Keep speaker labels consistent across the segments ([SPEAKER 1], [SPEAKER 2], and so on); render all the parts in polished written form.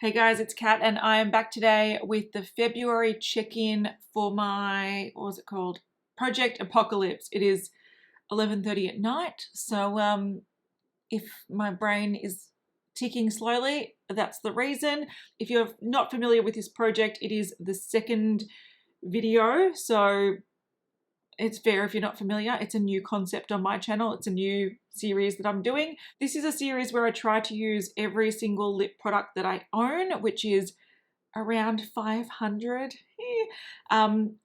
[SPEAKER 1] Hey guys, it's Kat and I am back today with the February check-in for my, what was it called? Project Apocalypse. It is 11:30 at night, so if my brain is ticking slowly, that's the reason. If you're not familiar with this project, it is the second video, so it's fair if you're not familiar. It's a new concept on my channel. It's a new series that I'm doing. This is a series where I try to use every single lip product that I own, which is around 500.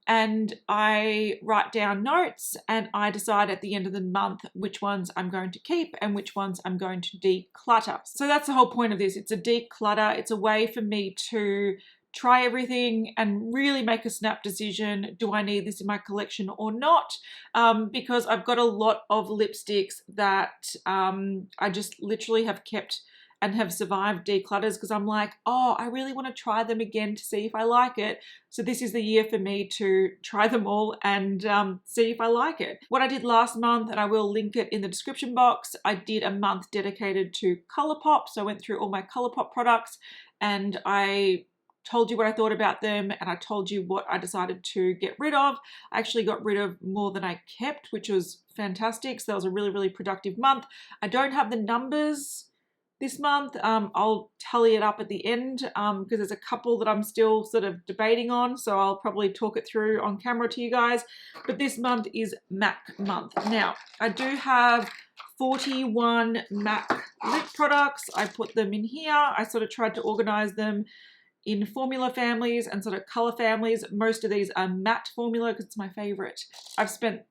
[SPEAKER 1] And I write down notes and I decide at the end of the month which ones I'm going to keep and which ones I'm going to declutter. So that's the whole point of this. It's a declutter. It's a way for me to try everything and really make a snap decision. Do I need this in my collection or not? Because I've got a lot of lipsticks that I just literally have kept and have survived declutters because I'm like, oh, I really want to try them again to see if I like it. So this is the year for me to try them all and see if I like it. What I did last month, and I will link it in the description box, I did a month dedicated to Colourpop. So I went through all my Colourpop products and I told you what I thought about them and I told you what I decided to get rid of. I actually got rid of more than I kept, which was fantastic. So that was a really, really productive month. I don't have the numbers this month. I'll tally it up at the end because there's a couple that I'm still sort of debating on. So I'll probably talk it through on camera to you guys. But this month is MAC month. Now, I do have 41 MAC lip products. I put them in here. I sort of tried to organize them in formula families and sort of color families. Most of these are matte formula because it's my favorite. I've spent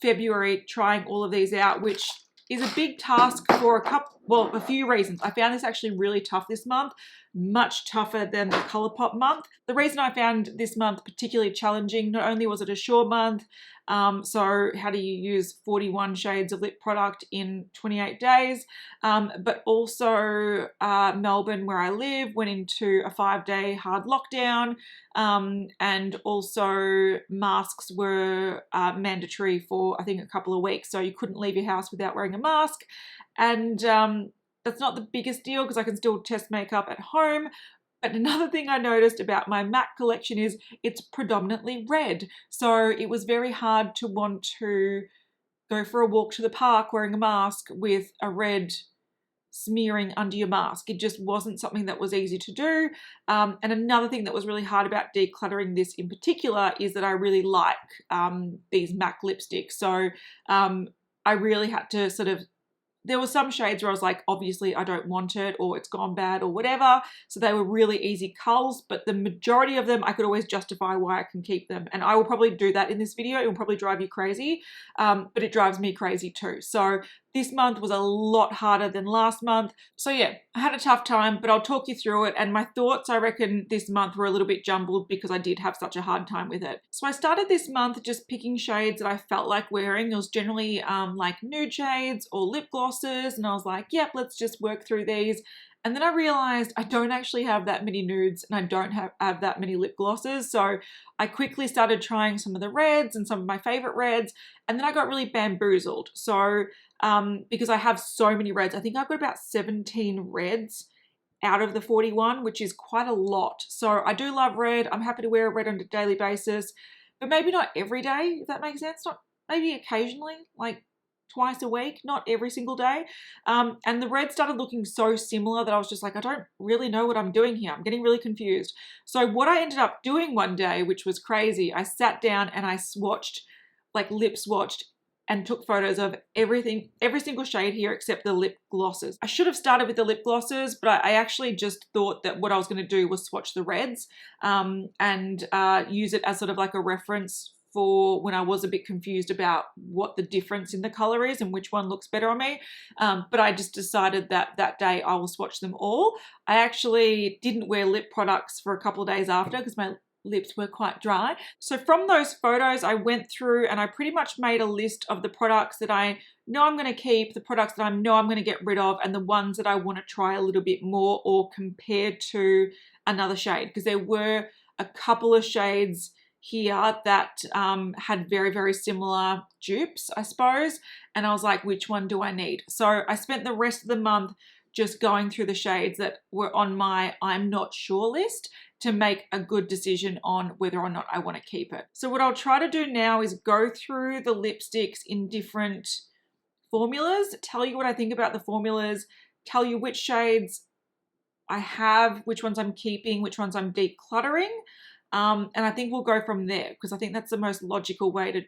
[SPEAKER 1] February trying all of these out, which is a big task for a few reasons. I found this actually really tough this month, much tougher than the Colourpop month. The reason I found this month particularly challenging, not only was it a short month, so how do you use 41 shades of lip product in 28 days, but also Melbourne, where I live, went into a 5-day hard lockdown, and also masks were mandatory for I think a couple of weeks, so you couldn't leave your house without wearing a mask. And that's not the biggest deal because I can still test makeup at home. But another thing I noticed about my MAC collection is it's predominantly red. So it was very hard to want to go for a walk to the park wearing a mask with a red smearing under your mask. It just wasn't something that was easy to do. And another thing that was really hard about decluttering this in particular is that I really like these MAC lipsticks. So I really had to sort of, there were some shades where I was like, obviously I don't want it or it's gone bad or whatever. So they were really easy culls, but the majority of them, I could always justify why I can keep them. And I will probably do that in this video. It will probably drive you crazy, but it drives me crazy too. So this month was a lot harder than last month. So yeah, I had a tough time, but I'll talk you through it. And my thoughts, I reckon this month were a little bit jumbled because I did have such a hard time with it. So I started this month just picking shades that I felt like wearing. It was generally like nude shades or lip glosses. And I was like, yep, let's just work through these. And then I realized I don't actually have that many nudes and I don't have that many lip glosses. So I quickly started trying some of the reds and some of my favorite reds. And then I got really bamboozled. So because I have so many reds, I think I've got about 17 reds out of the 41, which is quite a lot. So I do love red. I'm happy to wear a red on a daily basis, but maybe not every day, if that makes sense. Not maybe occasionally, like twice a week, not every single day. And the red started looking so similar that I was just like, I don't really know what I'm doing here. I'm getting really confused. So what I ended up doing one day, which was crazy, I sat down and I swatched, like lip swatched, and took photos of everything, every single shade here except the lip glosses. I should have started with the lip glosses, but I actually just thought that what I was going to do was swatch the reds and use it as sort of like a reference for when I was a bit confused about what the difference in the color is and which one looks better on me. But I just decided that that day I will swatch them all. I actually didn't wear lip products for a couple of days after because my lips were quite dry. So from those photos, I went through and I pretty much made a list of the products that I know I'm going to keep, the products that I know I'm going to get rid of, and the ones that I want to try a little bit more or compare to another shade, because there were a couple of shades here that had very, very similar dupes, I suppose. And I was like, which one do I need? So I spent the rest of the month just going through the shades that were on my I'm not sure list to make a good decision on whether or not I want to keep it. So what I'll try to do now is go through the lipsticks in different formulas, tell you what I think about the formulas, tell you which shades I have, which ones I'm keeping, which ones I'm decluttering. And I think we'll go from there because I think that's the most logical way to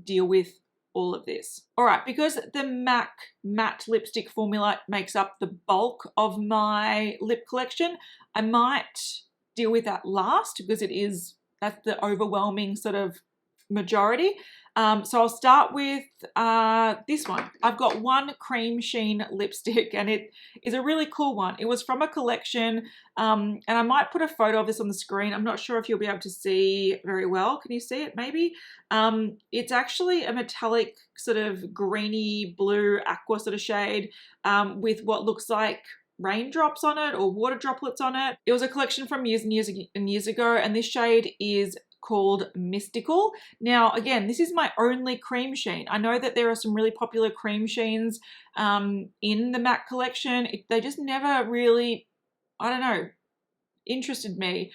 [SPEAKER 1] deal with all of this. All right, because the MAC matte lipstick formula makes up the bulk of my lip collection, I might deal with that last because that's the overwhelming sort of majority. So I'll start with this one. I've got one Cremesheen lipstick and it is a really cool one. It was from a collection and I might put a photo of this on the screen. I'm not sure if you'll be able to see very well. Can you see it maybe? It's actually a metallic sort of greeny blue aqua sort of shade with what looks like raindrops on it or water droplets on it. It was a collection from years and years and years ago, and this shade is called Mystical. Now, again, this is my only Cremesheen. I know that there are some really popular Cremesheens in the MAC collection. They just never really, I don't know, interested me.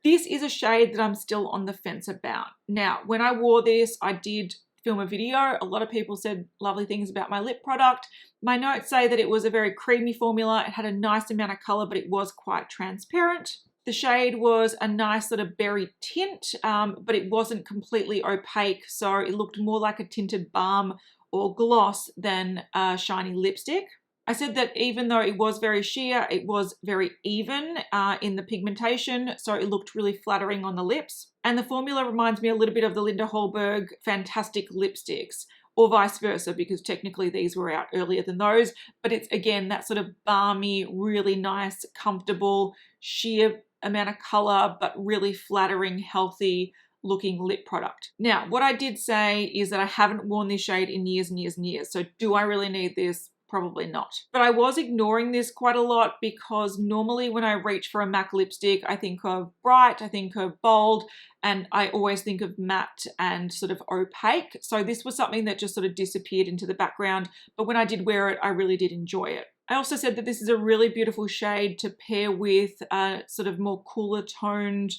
[SPEAKER 1] This is a shade that I'm still on the fence about. Now, when I wore this, I did film a video. A lot of people said lovely things about my lip product. My notes say that it was a very creamy formula. It had a nice amount of color, but it was quite transparent. The shade was a nice sort of berry tint, but it wasn't completely opaque. So it looked more like a tinted balm or gloss than a shiny lipstick. I said that even though it was very sheer, it was very even in the pigmentation, so it looked really flattering on the lips. And the formula reminds me a little bit of the Linda Holberg Fantastic lipsticks, or vice versa, because technically these were out earlier than those. But it's, again, that sort of balmy, really nice, comfortable, sheer amount of color, but really flattering, healthy looking lip product. Now, what I did say is that I haven't worn this shade in years and years and years. So do I really need this? Probably not. But I was ignoring this quite a lot because normally when I reach for a MAC lipstick, I think of bright, I think of bold, and I always think of matte and sort of opaque. So this was something that just sort of disappeared into the background. But when I did wear it, I really did enjoy it. I also said that this is a really beautiful shade to pair with a sort of more cooler toned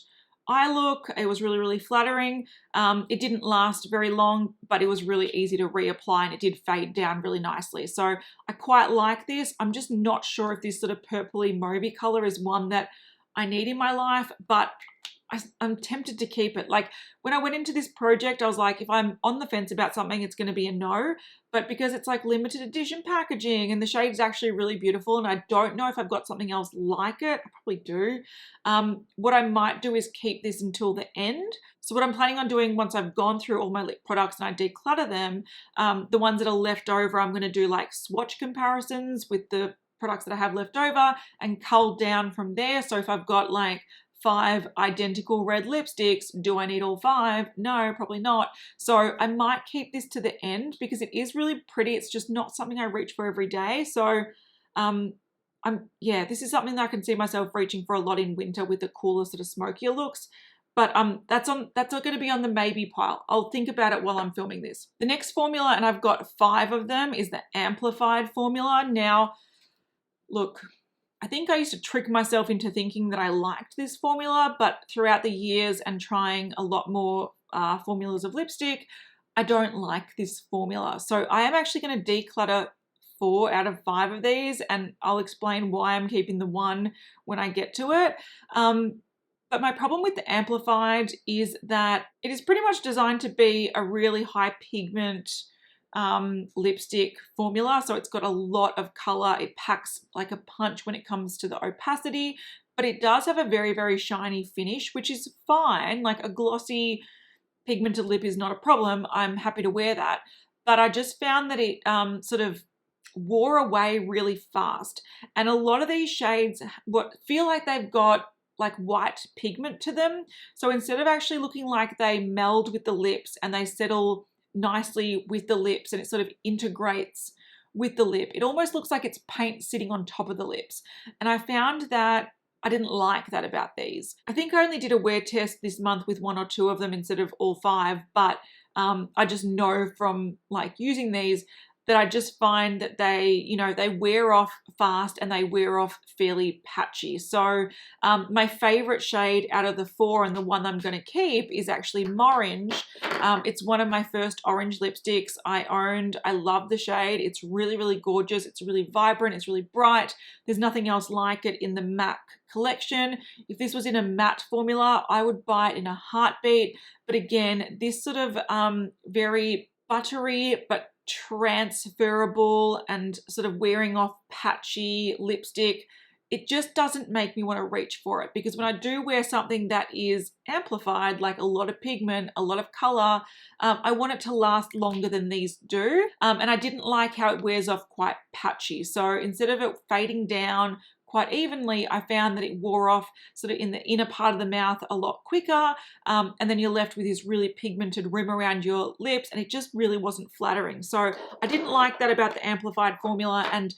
[SPEAKER 1] eye look. It was really, really flattering. It didn't last very long, but it was really easy to reapply and it did fade down really nicely. So I quite like this. I'm just not sure if this sort of purpley mauvey color is one that I need in my life, but I'm tempted to keep it. Like when I went into this project, I was like, if I'm on the fence about something, it's going to be a no. But because it's like limited edition packaging and the shade is actually really beautiful and I don't know if I've got something else like it, I probably do. What I might do is keep this until the end. So what I'm planning on doing once I've gone through all my lip products and I declutter them, the ones that are left over, I'm going to do like swatch comparisons with the products that I have left over and cull down from there. So if I've got like 5 identical red lipsticks, do I need all 5? No, probably not. So I might keep this to the end because it is really pretty. It's just not something I reach for every day. So this is something that I can see myself reaching for a lot in winter with the cooler sort of smokier looks. But that's going to be on the maybe pile. I'll think about it while I'm filming this. The next formula, and I've got 5 of them, is the Amplified formula. Now, look, I think I used to trick myself into thinking that I liked this formula, but throughout the years and trying a lot more formulas of lipstick, I don't like this formula. So I am actually going to declutter 4 out of 5 of these, and I'll explain why I'm keeping the one when I get to it. But my problem with the Amplified is that it is pretty much designed to be a really high pigment lipstick formula. So it's got a lot of color. It packs like a punch when it comes to the opacity, but it does have a very, very shiny finish, which is fine. Like a glossy pigmented lip is not a problem. I'm happy to wear that. But I just found that it sort of wore away really fast. And a lot of these shades feel like they've got like white pigment to them. So instead of actually looking like they meld with the lips and they settle nicely with the lips and it sort of integrates with the lip, it almost looks like it's paint sitting on top of the lips. And I found that I didn't like that about these. I think I only did a wear test this month with 1 or 2 of them instead of all 5, but I just know from like using these, that I just find that they, they wear off fast and they wear off fairly patchy. So my favorite shade out of the 4 and the one I'm going to keep is actually Morange. It's one of my first orange lipsticks I owned. I love the shade. It's really, really gorgeous. It's really vibrant. It's really bright. There's nothing else like it in the MAC collection. If this was in a matte formula, I would buy it in a heartbeat. But again, this sort of very buttery but transferable and sort of wearing off patchy lipstick, it just doesn't make me want to reach for it, because when I do wear something that is amplified, like a lot of pigment, a lot of color, I want it to last longer than these do. And I didn't like how it wears off quite patchy. So instead of it fading down quite evenly, I found that it wore off sort of in the inner part of the mouth a lot quicker, and then you're left with this really pigmented rim around your lips, and it just really wasn't flattering. So I didn't like that about the amplified formula, and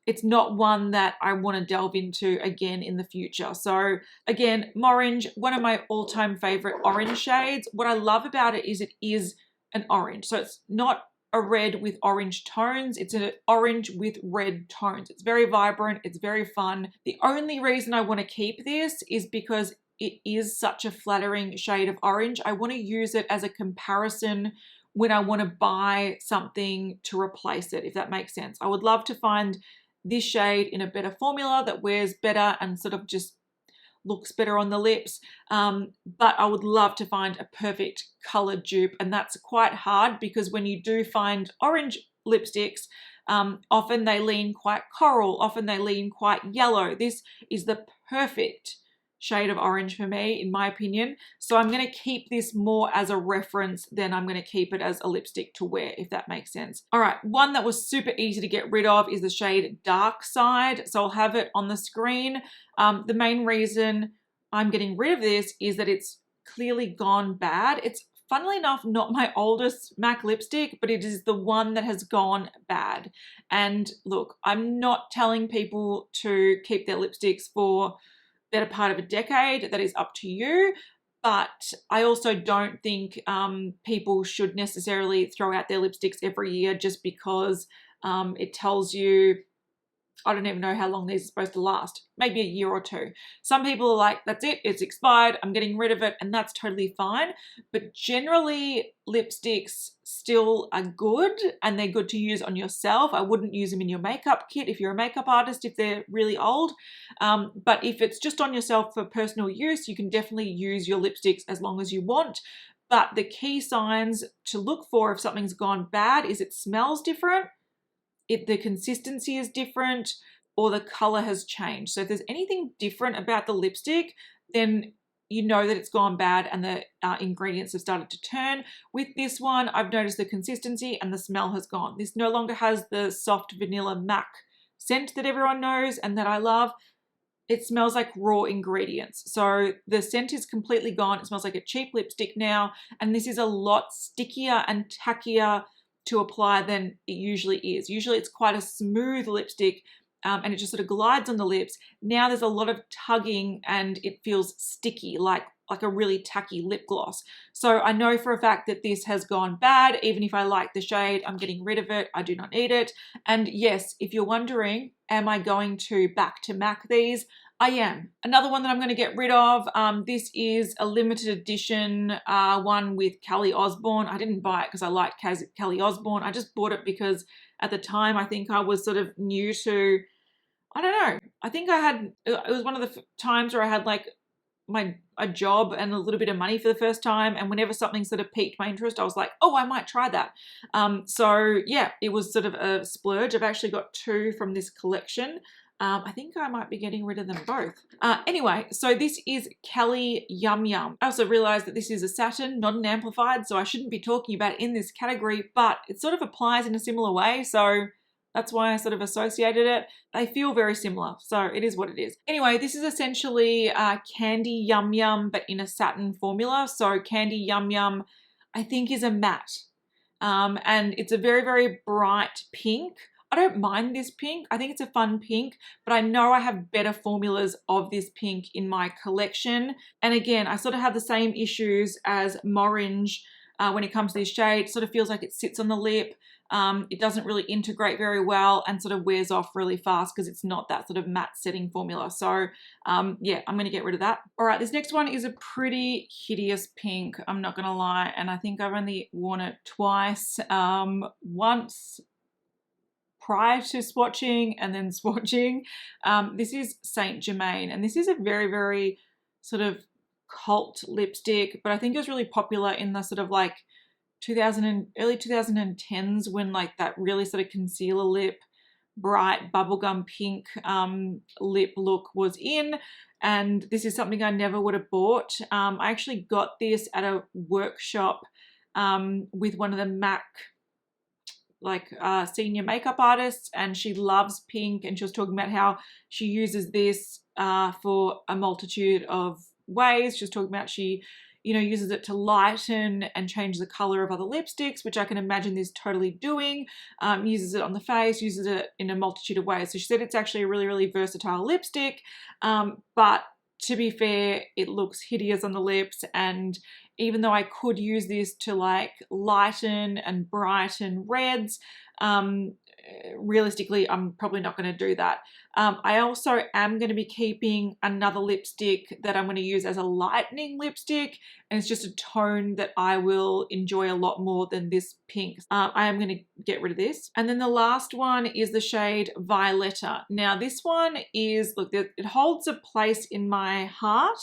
[SPEAKER 1] it's not one that I want to delve into again in the future. So again, Morange, one of my all-time favorite orange shades. What I love about it is an orange. So it's not a red with orange tones. It's an orange with red tones. It's very vibrant. It's very fun. The only reason I want to keep this is because it is such a flattering shade of orange. I want to use it as a comparison when I want to buy something to replace it, if that makes sense. I would love to find this shade in a better formula that wears better and sort of just looks better on the lips, but I would love to find a perfect color dupe, and that's quite hard because when you do find orange lipsticks, often they lean quite coral, often they lean quite yellow. This is the perfect shade of orange for me, in my opinion. So I'm going to keep this more as a reference than I'm going to keep it as a lipstick to wear, if that makes sense. All right, one that was super easy to get rid of is the shade Dark Side. So I'll have it on the screen. The main reason I'm getting rid of this is that it's clearly gone bad. It's funnily enough not my oldest MAC lipstick, but it is the one that has gone bad. And look, I'm not telling people to keep their lipsticks for better part of a decade. That is up to you. But I also don't think people should necessarily throw out their lipsticks every year just because it tells you, I don't even know how long these are supposed to last, maybe a year or 2. Some people are like, that's it, it's expired, I'm getting rid of it, and that's totally fine. But generally, lipsticks still are good, and they're good to use on yourself. I wouldn't use them in your makeup kit if you're a makeup artist, if they're really old. But if it's just on yourself for personal use, you can definitely use your lipsticks as long as you want. But the key signs to look for if something's gone bad is it smells different, the consistency is different, or the color has changed. So if there's anything different about the lipstick, then you know that it's gone bad and the ingredients have started to turn. With this one, I've noticed the consistency and the smell has gone. This no longer has the soft vanilla MAC scent that everyone knows and that I love. It smells like raw ingredients. So the scent is completely gone. It smells like a cheap lipstick now. And this is a lot stickier and tackier to apply than it usually is. Usually it's quite a smooth lipstick and it just sort of glides on the lips. Now there's a lot of tugging and it feels sticky, like a really tacky lip gloss. So I know for a fact that this has gone bad. Even if I like the shade, I'm getting rid of it. I do not need it. And yes, if you're wondering, am I going to back to MAC these? I am. Another one that I'm going to get rid of, this is a limited edition one with Kelly Osbourne. I didn't buy it because I liked Kelly Osbourne. I just bought it because at the time I think I was sort of new to, I don't know. I think it was one of the times where I had like a job and a little bit of money for the first time, and whenever something sort of piqued my interest, I was like, oh, I might try that. So yeah, it was sort of a splurge. I've actually got 2 from this collection. I think I might be getting rid of them both. Anyway, so this is Kelly Yum Yum. I also realized that this is a satin, not an amplified, so I shouldn't be talking about it in this category, but it sort of applies in a similar way, so that's why I sort of associated it. They feel very similar, so it is what it is. Anyway, this is essentially Candy Yum Yum, but in a satin formula. So Candy Yum Yum, I think, is a matte. And it's a very, very bright pink. I don't mind this pink. I think it's a fun pink, but I know I have better formulas of this pink in my collection. And again, I sort of have the same issues as Morange when it comes to this shade. It sort of feels like it sits on the lip. It doesn't really integrate very well and sort of wears off really fast because it's not that sort of matte setting formula. So yeah, I'm going to get rid of that. All right, this next one is a pretty hideous pink, I'm not going to lie. And I think I've only worn it twice. Once prior to swatching and then swatching. This is Saint Germain, and this is a very, very sort of cult lipstick, but I think it was really popular in the sort of like early 2010s when like that really sort of concealer lip, bright bubblegum pink lip look was in. And this is something I never would have bought. I actually got this at a workshop with one of the MAC senior makeup artists, and she loves pink, and she was talking about how she uses this for a multitude of ways. She was talking about she uses it to lighten and change the color of other lipsticks, which I can imagine this totally doing. Uses it on the face, uses it in a multitude of ways. So she said it's actually a really, really versatile lipstick, but to be fair, it looks hideous on the lips. And even though I could use this to like lighten and brighten reds, realistically, I'm probably not going to do that. I also am going to be keeping another lipstick that I'm going to use as a lightening lipstick, and it's just a tone that I will enjoy a lot more than this pink. I am going to get rid of this. And then the last one is the shade Violetta. Now this one is, look, it holds a place in my heart,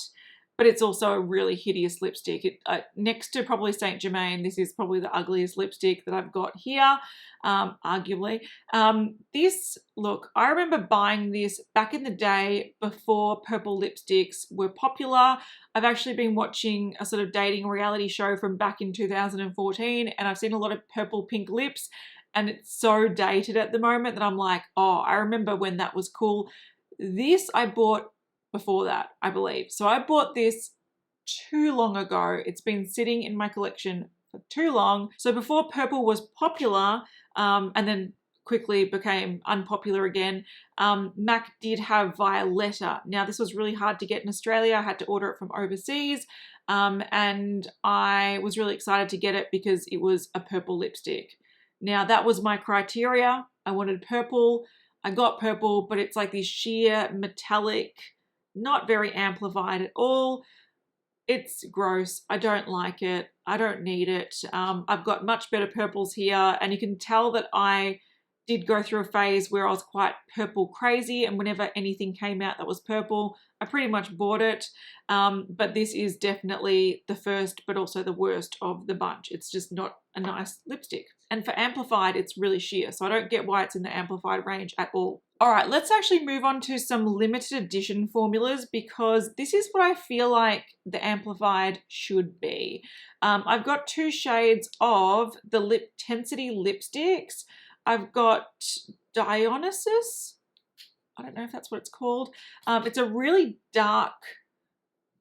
[SPEAKER 1] but it's also a really hideous lipstick. Next to probably Saint Germain, this is probably the ugliest lipstick that I've got here, arguably. This, look, I remember buying this back in the day before purple lipsticks were popular. I've actually been watching a sort of dating reality show from back in 2014, and I've seen a lot of purple pink lips, and it's so dated at the moment that I'm like, oh, I remember when that was cool. This I bought before that, I believe. So I bought this too long ago. It's been sitting in my collection for too long. So before purple was popular, and then quickly became unpopular again, MAC did have Violetta. Now this was really hard to get in Australia. I had to order it from overseas, and I was really excited to get it because it was a purple lipstick. Now that was my criteria. I wanted purple. I got purple, but it's like this sheer metallic, not very amplified at all. It's gross. I don't like it. I don't need it. I've got much better purples here, and you can tell that I did go through a phase where I was quite purple crazy, and whenever anything came out that was purple, I pretty much bought it. But this is definitely the first, but also the worst of the bunch. It's just not a nice lipstick. And for Amplified, it's really sheer, so I don't get why it's in the Amplified range at all. All right, let's actually move on to some limited edition formulas, because this is what I feel like the Amplified should be. I've got two shades of the Liptensity lipsticks. I've got Dionysus. I don't know if that's what it's called. It's a really dark,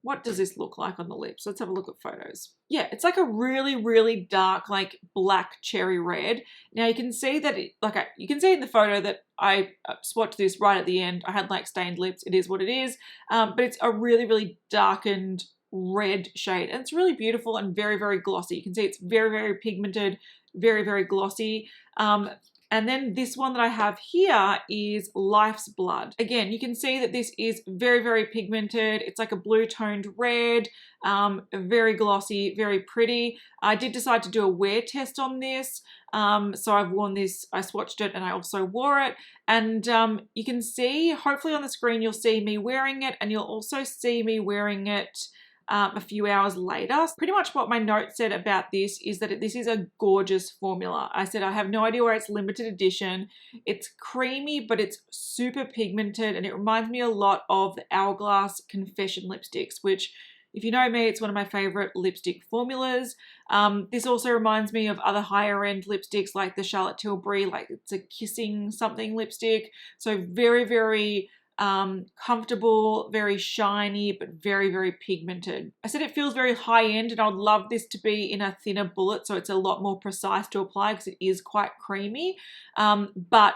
[SPEAKER 1] what does this look like on the lips? Let's have a look at photos. Yeah, it's like a really, really dark, like black cherry red. Now you can see that, you can see in the photo that I swatched this right at the end. I had like stained lips. It is what it is. But it's a really, really darkened red shade. And it's really beautiful and very, very glossy. You can see it's very, very pigmented, very, very glossy. And then this one that I have here is Life's Blood. Again, you can see that this is very, very pigmented. It's like a blue toned red, very glossy, very pretty. I did decide to do a wear test on this. So I've worn this, I swatched it, and I also wore it. And you can see, hopefully on the screen, you'll see me wearing it, and you'll also see me wearing it a few hours later. Pretty much what my note said about this is that this is a gorgeous formula. I said I have no idea where it's limited edition. It's creamy, but it's super pigmented, and it reminds me a lot of the Hourglass Confession lipsticks, which, if you know me, it's one of my favorite lipstick formulas. This also reminds me of other higher end lipsticks like the Charlotte Tilbury, like it's a kissing something lipstick. So very, very comfortable, very shiny, but very, very pigmented. I said it feels very high end, and I would love this to be in a thinner bullet so it's a lot more precise to apply because it is quite creamy, but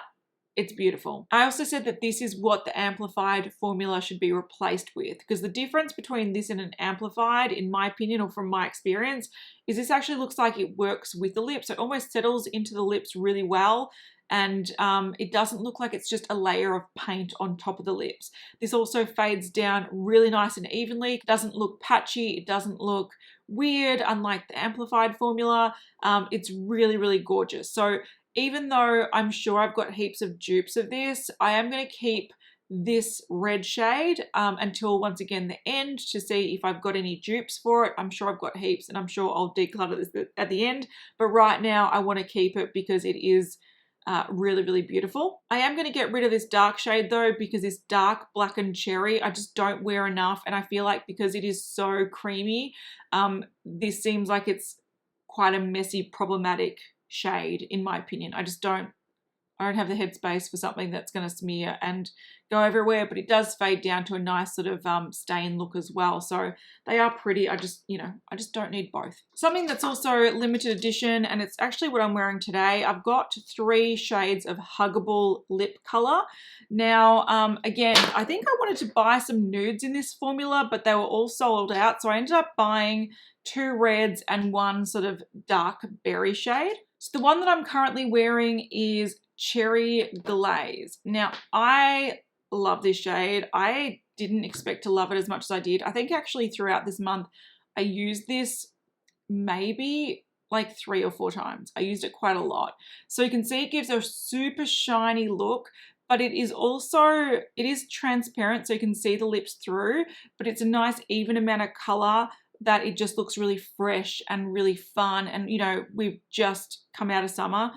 [SPEAKER 1] It's beautiful. I also said that this is what the Amplified formula should be replaced with, because the difference between this and an Amplified, in my opinion, or from my experience, is this actually looks like it works with the lips. It almost settles into the lips really well, and it doesn't look like it's just a layer of paint on top of the lips. This also fades down really nice and evenly. It doesn't look patchy. It doesn't look weird, unlike the Amplified formula. It's really, really gorgeous. So even though I'm sure I've got heaps of dupes of this, I am going to keep this red shade until, once again, the end, to see if I've got any dupes for it. I'm sure I've got heaps, and I'm sure I'll declutter this at the end. But right now I want to keep it because it is really, really beautiful. I am going to get rid of this dark shade though, because this dark blackened cherry I just don't wear enough, and I feel like because it is so creamy, this seems like it's quite a messy, problematic shade in my opinion. I don't have the headspace for something that's going to smear and go everywhere, but it does fade down to a nice sort of stain look as well. So they are pretty. I just don't need both. Something that's also limited edition, and it's actually what I'm wearing today. I've got 3 shades of Huggable lip color. Now, again, I think I wanted to buy some nudes in this formula, but they were all sold out. So I ended up buying 2 reds and 1 sort of dark berry shade. So the one that I'm currently wearing is Cherry Glaze. Now, I love this shade. I didn't expect to love it as much as I did. I think actually throughout this month, I used this maybe like 3 or 4 times. I used it quite a lot. So you can see it gives a super shiny look, but it is transparent, so you can see the lips through, but it's a nice even amount of color that it just looks really fresh and really fun. And, you know, we've just come out of summer.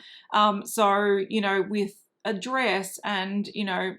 [SPEAKER 1] So, you know, with a dress and, you know,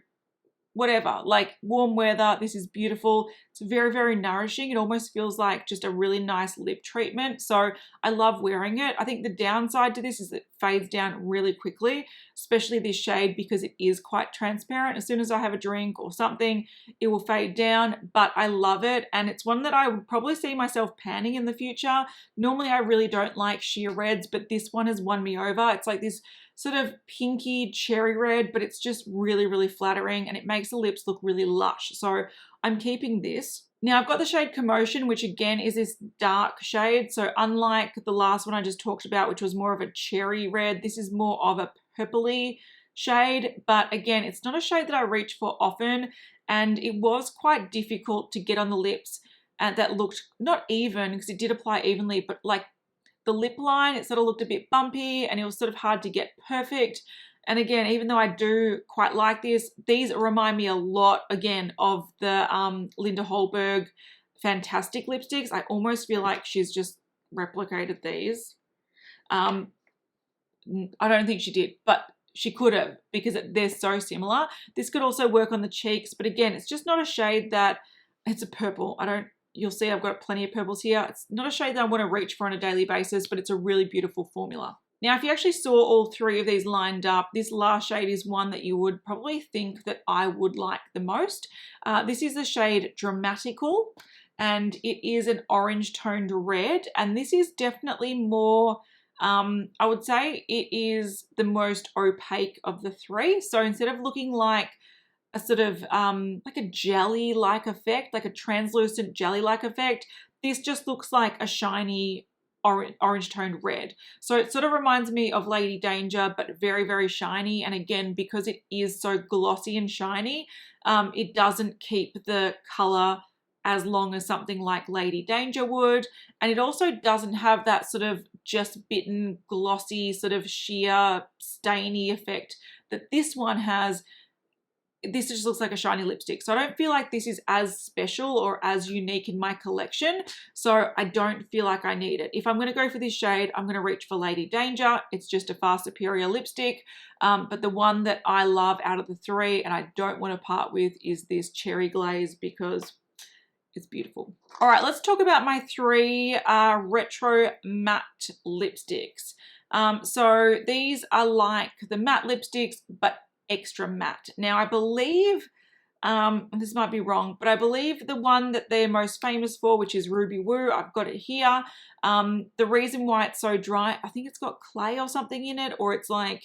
[SPEAKER 1] whatever, like warm weather, this is beautiful. It's very, very nourishing. It almost feels like just a really nice lip treatment. So I love wearing it. I think the downside to this is it fades down really quickly, especially this shade, because it is quite transparent. As soon as I have a drink or something, it will fade down, but I love it. And it's one that I would probably see myself panning in the future. Normally I really don't like sheer reds, but this one has won me over. It's like this sort of pinky cherry red, but it's just really, really flattering, and it makes the lips look really lush. So I'm keeping this. Now I've got the shade Commotion, which again is this dark shade. So unlike the last one I just talked about, which was more of a cherry red, this is more of a purpley shade. But again, it's not a shade that I reach for often, and it was quite difficult to get on the lips, and that looked not even, because it did apply evenly, but like the lip line, it sort of looked a bit bumpy, and it was sort of hard to get perfect. And again, even though I do quite like this, these remind me a lot, again, of the Linda Holberg Fantastic lipsticks. I almost feel like she's just replicated these. I don't think she did, but she could have, because they're so similar. This could also work on the cheeks, but again, it's just not a shade that, it's a purple. You'll see I've got plenty of purples here. It's not a shade that I want to reach for on a daily basis, but it's a really beautiful formula. Now, if you actually saw all 3 of these lined up, this last shade is one that you would probably think that I would like the most. This is the shade Dramatical, and it is an orange toned red. And this is definitely more, I would say it is the most opaque of the 3. So instead of looking like a sort of like a jelly-like effect, like a translucent jelly-like effect, this just looks like a shiny orange toned red. So it sort of reminds me of Lady Danger, but very, very shiny. And again, because it is so glossy and shiny, it doesn't keep the color as long as something like Lady Danger would. And it also doesn't have that sort of just bitten, glossy, sort of sheer, stainy effect that this one has. This just looks like a shiny lipstick. So I don't feel like this is as special or as unique in my collection. So I don't feel like I need it. If I'm going to go for this shade, I'm going to reach for Lady Danger. It's just a far superior lipstick. But the one that I love out of the 3 and I don't want to part with is this Cherry Glaze, because it's beautiful. All right, let's talk about my 3 retro matte lipsticks. So these are like the matte lipsticks, but extra matte. Now I believe, this might be wrong, but I believe the one that they're most famous for, which is Ruby Woo, I've got it here. The reason why it's so dry, I think it's got clay or something in it, or it's like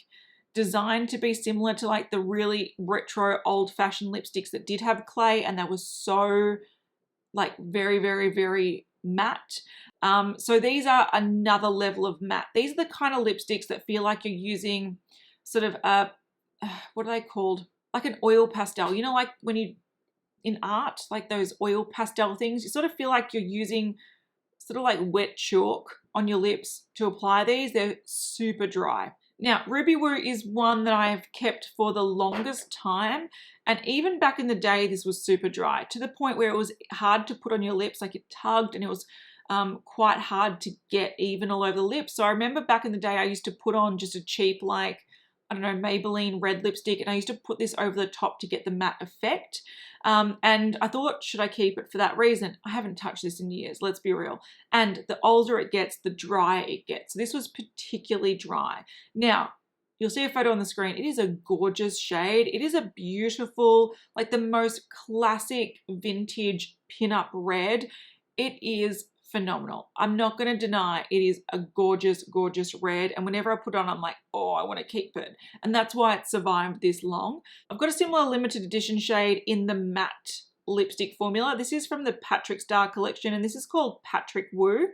[SPEAKER 1] designed to be similar to like the really retro old-fashioned lipsticks that did have clay, and that was so like very, very, very matte. So these are another level of matte. These are the kind of lipsticks that feel like you're using sort of a, what are they called? Like an oil pastel. You know, like when you, in art, like those oil pastel things, you sort of feel like you're using sort of like wet chalk on your lips to apply these. They're super dry. Now, Ruby Woo is one that I've kept for the longest time. And even back in the day, this was super dry to the point where it was hard to put on your lips, like it tugged, and it was quite hard to get even all over the lips. So I remember back in the day, I used to put on just a cheap, like, I don't know, Maybelline red lipstick, and I used to put this over the top to get the matte effect. And I thought, should I keep it for that reason? I haven't touched this in years, let's be real. And the older it gets, the drier it gets. So this was particularly dry. Now, you'll see a photo on the screen. It is a gorgeous shade. It is a beautiful, like the most classic vintage pinup red. It is phenomenal. I'm not going to deny it is a gorgeous, gorgeous red. And whenever I put it on, I'm like, oh, I want to keep it. And that's why it survived this long. I've got a similar limited edition shade in the matte lipstick formula. This is from the Patrick Starrr collection, and this is called Patrick Woo.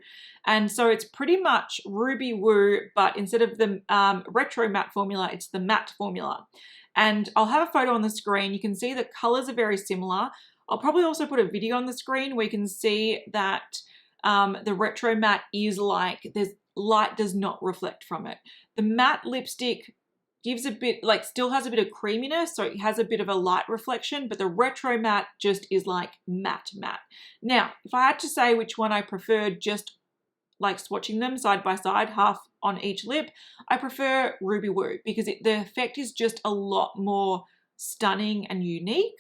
[SPEAKER 1] And so it's pretty much Ruby Woo, but instead of the retro matte formula, it's the matte formula. And I'll have a photo on the screen. You can see the colors are very similar. I'll probably also put a video on the screen where you can see that the retro matte is like, there's light does not reflect from it. The matte lipstick gives a bit, like still has a bit of creaminess, so it has a bit of a light reflection, but the retro matte just is like matte matte. Now, if I had to say which one I preferred, just like swatching them side by side, half on each lip, I prefer Ruby Woo because the effect is just a lot more stunning and unique.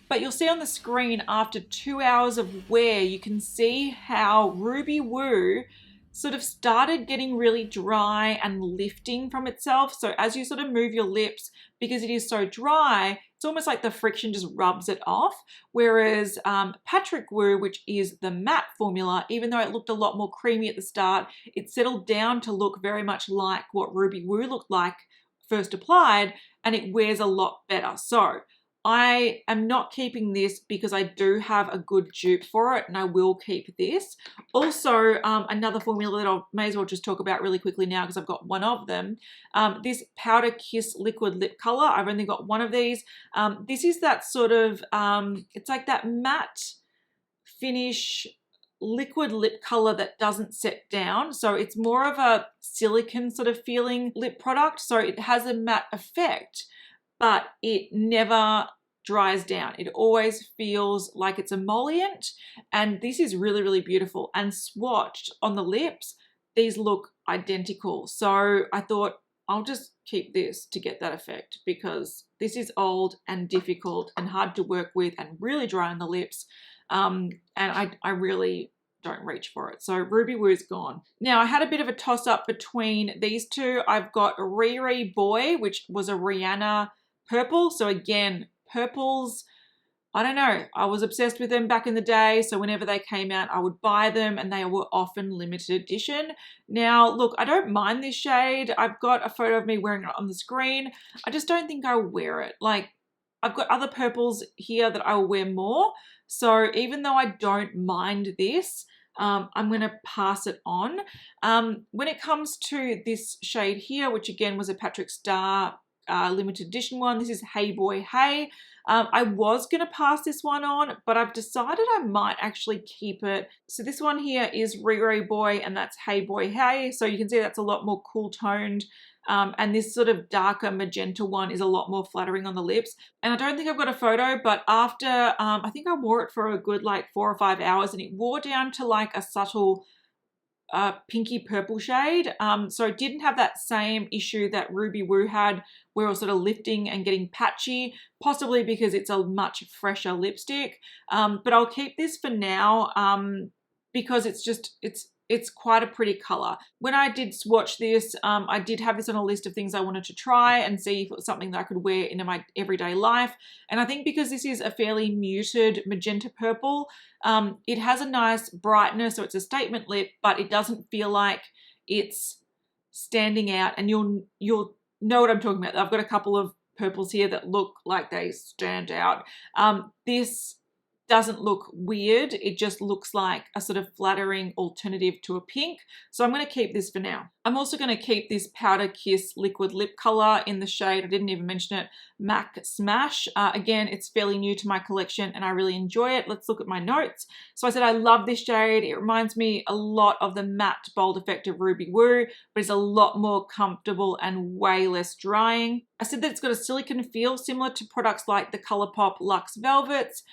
[SPEAKER 1] But you'll see on the screen after 2 hours of wear, you can see how Ruby Woo sort of started getting really dry and lifting from itself. So as you sort of move your lips, because it is so dry, it's almost like the friction just rubs it off. Whereas Patrick Woo, which is the matte formula, even though it looked a lot more creamy at the start, it settled down to look very much like what Ruby Woo looked like first applied, and it wears a lot better. So I am not keeping this because I do have a good dupe for it, and I will keep this. Also, another formula that I may as well just talk about really quickly now because I've got one of them. This Powder Kiss Liquid Lip Color. I've only got one of these. This is that sort of, it's like that matte finish liquid lip color that doesn't set down. So it's more of a silicone sort of feeling lip product. So it has a matte effect, but it never dries down. It always feels like it's emollient, and this is really, really beautiful. And swatched on the lips, these look identical. So I thought I'll just keep this to get that effect because this is old and difficult and hard to work with and really dry on the lips. And I really don't reach for it. So Ruby Woo is gone. Now I had a bit of a toss up between these two. I've got Riri Boy, which was a Rihanna purple. So again, purples, I don't know, I was obsessed with them back in the day, so whenever they came out I would buy them, and they were often limited edition. Now look, I don't mind this shade. I've got a photo of me wearing it on the screen. I just don't think I'll wear it. Like, I've got other purples here that I will wear more, so even though I don't mind this, I'm going to pass it on. When it comes to this shade here, which again was a Patrick Starrr limited edition one, this is Hey Boy Hey. I was going to pass this one on, but I've decided I might actually keep it. So this one here is Riri Boy, and that's Hey Boy Hey. So you can see that's a lot more cool toned. And this sort of darker magenta one is a lot more flattering on the lips. And I don't think I've got a photo, but after, I think I wore it for a good like 4 or 5 hours, and it wore down to like a subtle pinky purple shade. So it didn't have that same issue that Ruby Woo had, where it was sort of lifting and getting patchy, possibly because it's a much fresher lipstick. But I'll keep this for now because it's quite a pretty color. When I did swatch this, I did have this on a list of things I wanted to try and see if it was something that I could wear in my everyday life. And I think because this is a fairly muted magenta purple, it has a nice brightness, so it's a statement lip, but it doesn't feel like it's standing out, and you'll know what I'm talking about. I've got a couple of purples here that look like they stand out. This doesn't look weird. It just looks like a sort of flattering alternative to a pink. So I'm going to keep this for now. I'm also going to keep this Powder Kiss liquid lip color in the shade, I didn't even mention it, Mac Smash. Again, it's fairly new to my collection and I really enjoy it. Let's look at my notes. So I said I love this shade. It reminds me a lot of the matte bold effect of Ruby Woo, but it's a lot more comfortable and way less drying. I said that it's got a silicone feel similar to products like the ColourPop Luxe Velvets,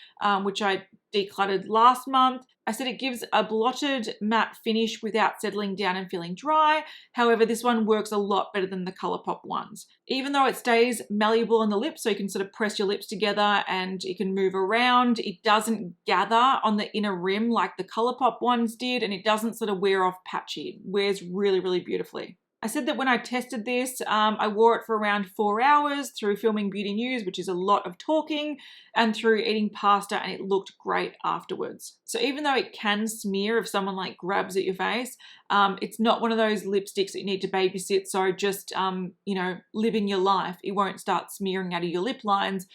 [SPEAKER 1] which I decluttered last month. I said it gives a blotted matte finish without settling down and feeling dry. However, this one works a lot better than the ColourPop ones. Even though it stays malleable on the lips, so you can sort of press your lips together and it can move around, it doesn't gather on the inner rim like the ColourPop ones did, and it doesn't sort of wear off patchy. It wears really, really beautifully. I said that when I tested this, I wore it for around 4 hours through filming beauty news, which is a lot of talking, and through eating pasta, and it looked great afterwards. So even though it can smear if someone like grabs at your face, it's not one of those lipsticks that you need to babysit. So just, you know, living your life, it won't start smearing out of your lip lines.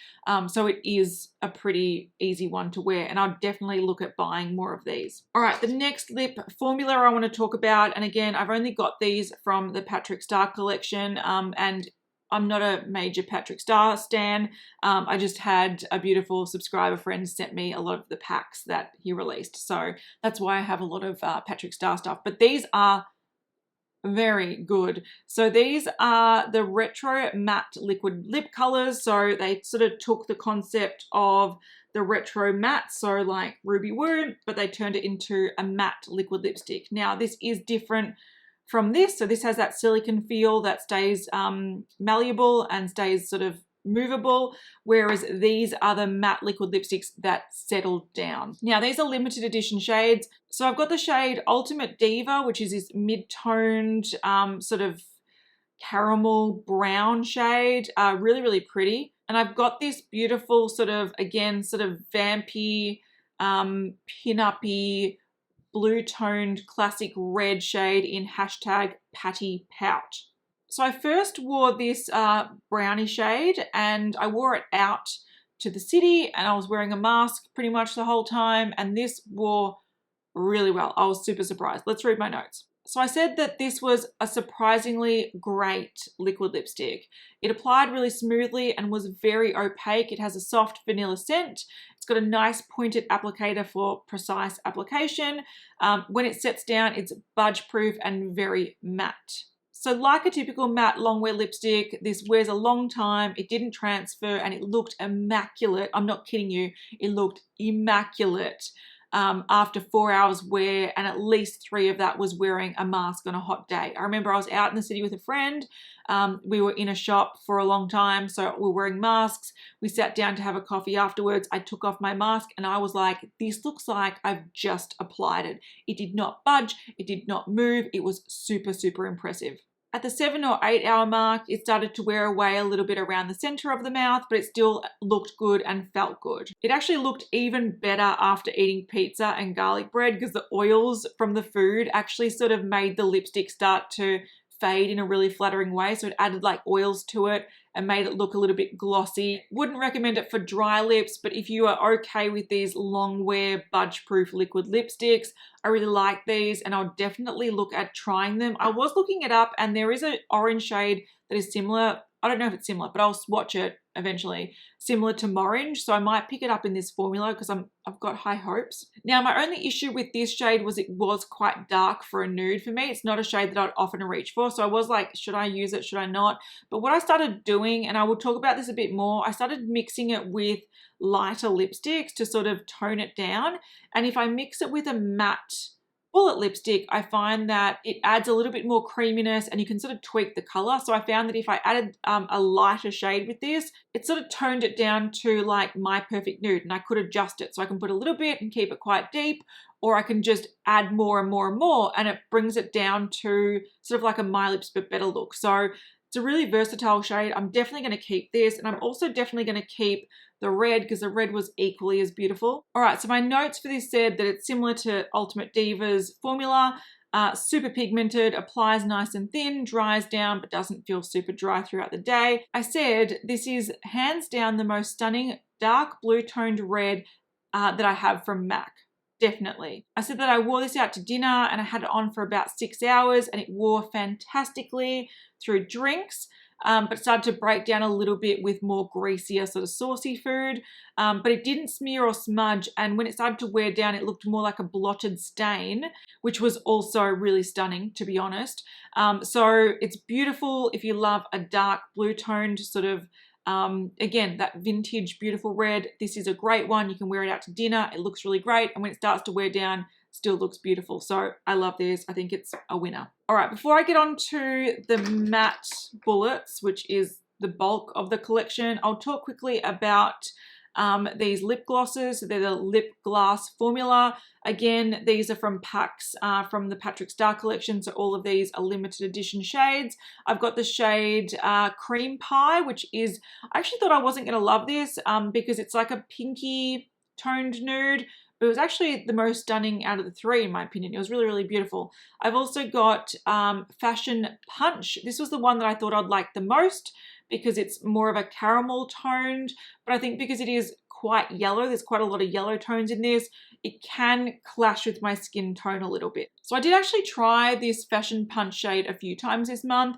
[SPEAKER 1] So it is a pretty easy one to wear, and I'll definitely look at buying more of these. All right, the next lip formula I want to talk about, and again, I've only got these from the Patrick Starrr collection, and I'm not a major Patrick Starrr stan. I just had a beautiful subscriber friend sent me a lot of the packs that he released. So that's why I have a lot of Patrick Starrr stuff. But these are very good. So these are the retro matte liquid lip colors. So they sort of took the concept of the retro matte, so like Ruby Woo, but they turned it into a matte liquid lipstick. Now this is different from this. So this has that silicone feel that stays malleable and stays sort of movable, whereas these are the matte liquid lipsticks that settle down. Now these are limited edition shades. So I've got the shade Ultimate Diva, which is this mid-toned sort of caramel brown shade, really, really pretty. And I've got this beautiful sort of, again, sort of vampy, pin-uppy, blue-toned classic red shade in hashtag Patty Pout. So I first wore this brownie shade and I wore it out to the city and I was wearing a mask pretty much the whole time, and this wore really well. I was super surprised. Let's read my notes. So I said that this was a surprisingly great liquid lipstick. It applied really smoothly and was very opaque. It has a soft vanilla scent. It's got a nice pointed applicator for precise application. When it sets down, it's budge proof and very matte. So like a typical matte long wear lipstick, this wears a long time, it didn't transfer, and it looked immaculate. I'm not kidding you, it looked immaculate after 4 hours wear, and at least 3 of that was wearing a mask on a hot day. I remember I was out in the city with a friend. We were in a shop for a long time, so we were wearing masks. We sat down to have a coffee afterwards. I took off my mask and I was like, this looks like I've just applied it. It did not budge, it did not move. It was super, super impressive. At the 7 or 8 hour mark, it started to wear away a little bit around the center of the mouth, but it still looked good and felt good. It actually looked even better after eating pizza and garlic bread because the oils from the food actually sort of made the lipstick start to fade in a really flattering way. So it added like oils to it and made it look a little bit glossy. Wouldn't recommend it for dry lips, but if you are okay with these long wear budge proof liquid lipsticks, I really like these and I'll definitely look at trying them. I was looking it up and there is an orange shade that is similar. I don't know if it's similar, but I'll swatch it eventually, similar to Morange. So I might pick it up in this formula because I've got high hopes. Now, my only issue with this shade was it was quite dark for a nude for me. It's not a shade that I'd often reach for. So I was like, should I use it? Should I not? But what I started doing, and I will talk about this a bit more, I started mixing it with lighter lipsticks to sort of tone it down. And if I mix it with a matte bullet lipstick, I find that it adds a little bit more creaminess and you can sort of tweak the color. So I found that if I added a lighter shade with this, it sort of toned it down to like my perfect nude, and I could adjust it. So I can put a little bit and keep it quite deep, or I can just add more and more and more, and it brings it down to sort of like a My Lips But Better look. So it's a really versatile shade. I'm definitely going to keep this, and I'm also definitely going to keep the red because the red was equally as beautiful. All right, so my notes for this said that it's similar to Ultimate Diva's formula. Super pigmented, applies nice and thin, dries down, but doesn't feel super dry throughout the day. I said this is hands down the most stunning dark blue toned red that I have from MAC. Definitely. I said that I wore this out to dinner and I had it on for about 6 hours and it wore fantastically through drinks. But started to break down a little bit with more greasier sort of saucy food. But it didn't smear or smudge, and when it started to wear down, it looked more like a blotted stain, which was also really stunning, to be honest. So it's beautiful if you love a dark blue toned sort of, again, that vintage beautiful red. This is a great one. You can wear it out to dinner. It looks really great, and when it starts to wear down, still looks beautiful. So I love this. I think it's a winner. All right, before I get on to the matte bullets, which is the bulk of the collection, I'll talk quickly about these lip glosses. So they're the Lipglass formula. Again, these are from packs from the Patrick Starrr collection. So all of these are limited edition shades. I've got the shade Cream Pie, which is, I actually thought I wasn't going to love this because it's like a pinky toned nude. But it was actually the most stunning out of the three, in my opinion. It was really, really beautiful. I've also got Fashion Punch. This was the one that I thought I'd like the most because it's more of a caramel toned. But I think because it is quite yellow, there's quite a lot of yellow tones in this, it can clash with my skin tone a little bit. So I did actually try this Fashion Punch shade a few times this month,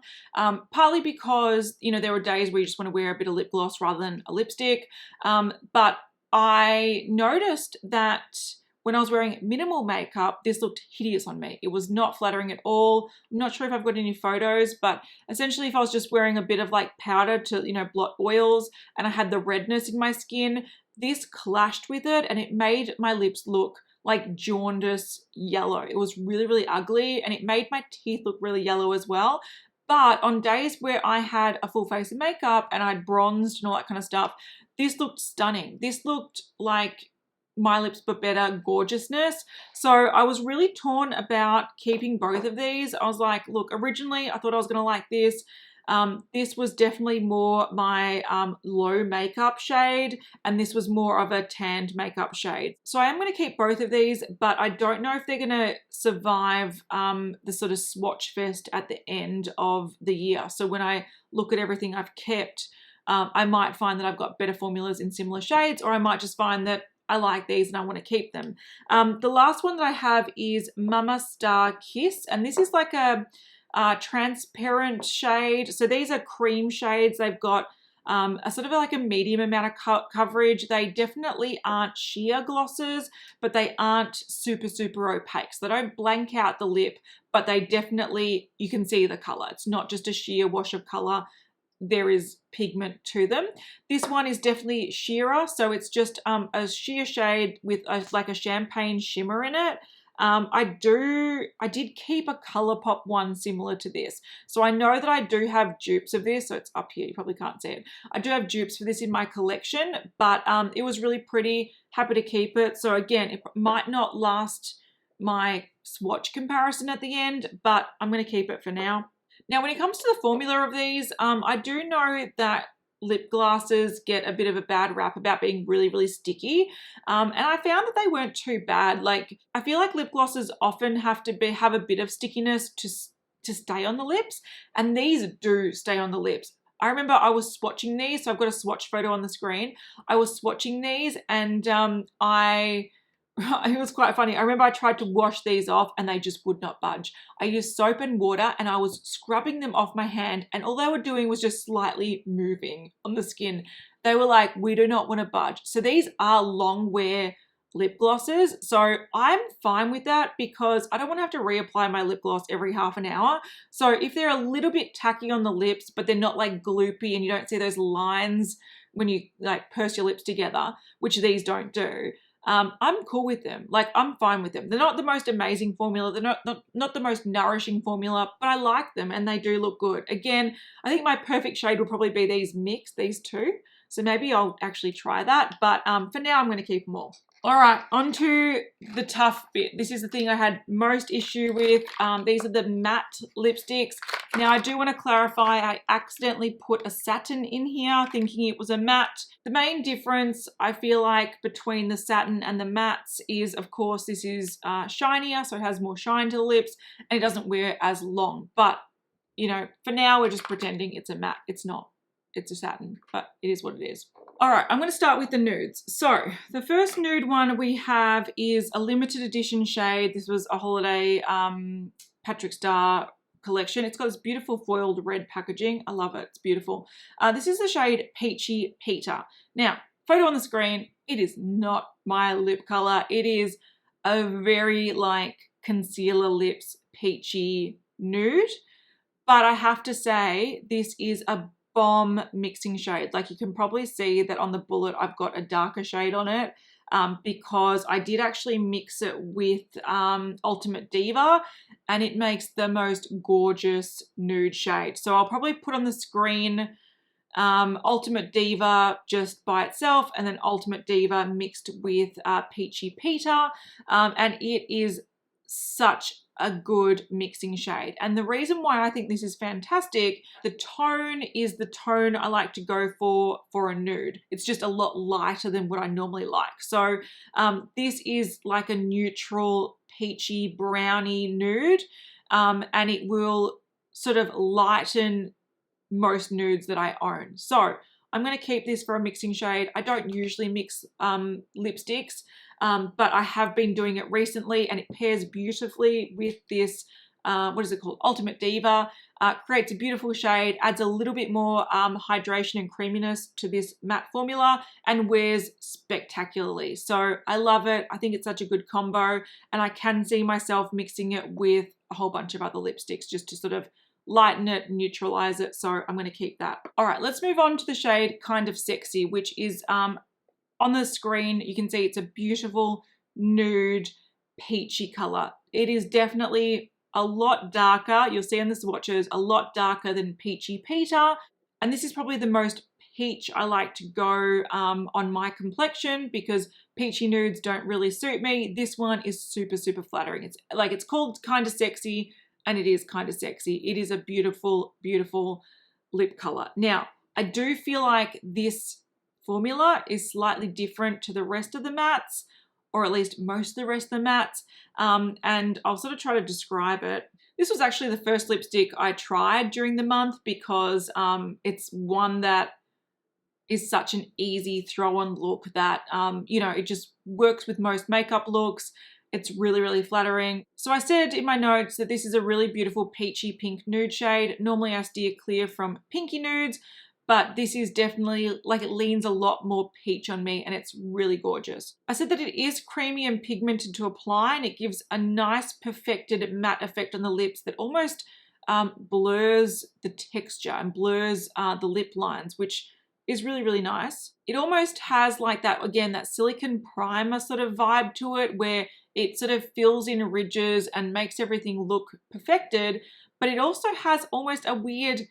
[SPEAKER 1] partly because, you know, there were days where you just want to wear a bit of lip gloss rather than a lipstick. But I noticed that when I was wearing minimal makeup, this looked hideous on me. It was not flattering at all. I'm not sure if I've got any photos, but essentially if I was just wearing a bit of like powder to, you know, blot oils and I had the redness in my skin, this clashed with it and it made my lips look like jaundice yellow. It was really, really ugly and it made my teeth look really yellow as well. But on days where I had a full face of makeup and I'd bronzed and all that kind of stuff, this looked stunning. This looked like My Lips But Better gorgeousness. So I was really torn about keeping both of these. I was like, look, originally I thought I was going to like this. This was definitely more my low makeup shade, and this was more of a tanned makeup shade. So I am going to keep both of these, but I don't know if they're going to survive the sort of swatch fest at the end of the year. So when I look at everything I've kept, I might find that I've got better formulas in similar shades, or I might just find that I like these and I want to keep them. The last one that I have is Mama Star Kiss, and this is like a transparent shade. So these are cream shades. They've got a sort of like a medium amount of coverage. They definitely aren't sheer glosses, but they aren't super, super opaque. So they don't blank out the lip, but they definitely, you can see the color. It's not just a sheer wash of color. There is pigment to them. This one is definitely sheerer. So it's just a sheer shade with like a champagne shimmer in it. I did keep a ColourPop one similar to this. So I know that I do have dupes of this. So it's up here. You probably can't see it. I do have dupes for this in my collection, but it was really pretty. Happy to keep it. So again, it might not last my swatch comparison at the end, but I'm going to keep it for now. Now, when it comes to the formula of these, I do know that lip glosses get a bit of a bad rap about being really, really sticky. And I found that they weren't too bad. Like, I feel like lip glosses often have a bit of stickiness to stay on the lips, and these do stay on the lips. I remember I was swatching these, so I've got a swatch photo on the screen. I was swatching these and it was quite funny. I remember I tried to wash these off and they just would not budge. I used soap and water and I was scrubbing them off my hand, and all they were doing was just slightly moving on the skin. They were like, we do not want to budge. So these are long wear lip glosses. So I'm fine with that because I don't want to have to reapply my lip gloss every half an hour. So if they're a little bit tacky on the lips, but they're not like gloopy and you don't see those lines when you like purse your lips together, which these don't do, I'm cool with them. Like, I'm fine with them. They're not the most amazing formula. They're not the most nourishing formula, but I like them and they do look good. Again, I think my perfect shade will probably be these two. So maybe I'll actually try that. But for now, I'm going to keep them all. All right, on to the tough bit. This is the thing I had most issue with. These are the matte lipsticks. Now, I do want to clarify, I accidentally put a satin in here thinking it was a matte. The main difference, I feel like, between the satin and the mattes is, of course, this is shinier, so it has more shine to the lips, and it doesn't wear as long. But, you know, for now, we're just pretending it's a matte. It's not. It's a satin, but it is what it is. All right, I'm going to start with the nudes. So the first nude one we have is a limited edition shade. This was a holiday Patrick Starrr collection. It's got this beautiful foiled red packaging. I love it. It's beautiful. This is the shade Peachy Peter. Now, photo on the screen, it is not my lip color. It is a very like concealer lips peachy nude. But I have to say, this is a bomb mixing shade. Like, you can probably see that on the bullet I've got a darker shade on it because I did actually mix it with Ultimate Diva, and it makes the most gorgeous nude shade. So I'll probably put on the screen Ultimate Diva just by itself, and then Ultimate Diva mixed with Peachy Peter, and it is such a good mixing shade. And the reason why I think this is fantastic, the tone is the tone I like to go for a nude. It's just a lot lighter than what I normally like. So this is like a neutral peachy brownie nude, and it will sort of lighten most nudes that I own. So I'm going to keep this for a mixing shade. I don't usually mix lipsticks, but I have been doing it recently, and it pairs beautifully with this, what is it called? Ultimate Diva. Creates a beautiful shade, adds a little bit more hydration and creaminess to this matte formula, and wears spectacularly. So I love it. I think it's such a good combo, and I can see myself mixing it with a whole bunch of other lipsticks just to sort of lighten it, neutralize it. So I'm going to keep that. All right, let's move on to the shade Kind of Sexy, which is on the screen. You can see it's a beautiful nude peachy color. It is definitely a lot darker. You'll see on the swatches, a lot darker than Peachy Peter. And this is probably the most peach I like to go on my complexion, because peachy nudes don't really suit me. This one is super, super flattering. It's called Kind of Sexy, and it is kind of sexy. It is a beautiful, beautiful lip color. Now, I do feel like this formula is slightly different to the rest of the mattes, or at least most of the rest of the mattes, and I'll sort of try to describe it. This was actually the first lipstick I tried during the month because it's one that is such an easy throw-on look that, you know, it just works with most makeup looks. It's really, really flattering. So I said in my notes that this is a really beautiful peachy pink nude shade. Normally I steer clear from pinky nudes, but this is definitely, like, it leans a lot more peach on me, and it's really gorgeous. I said that it is creamy and pigmented to apply, and it gives a nice perfected matte effect on the lips that almost blurs the texture and blurs the lip lines, which is really, really nice. It almost has like that, again, that silicone primer sort of vibe to it, where it sort of fills in ridges and makes everything look perfected, but it also has almost a weird,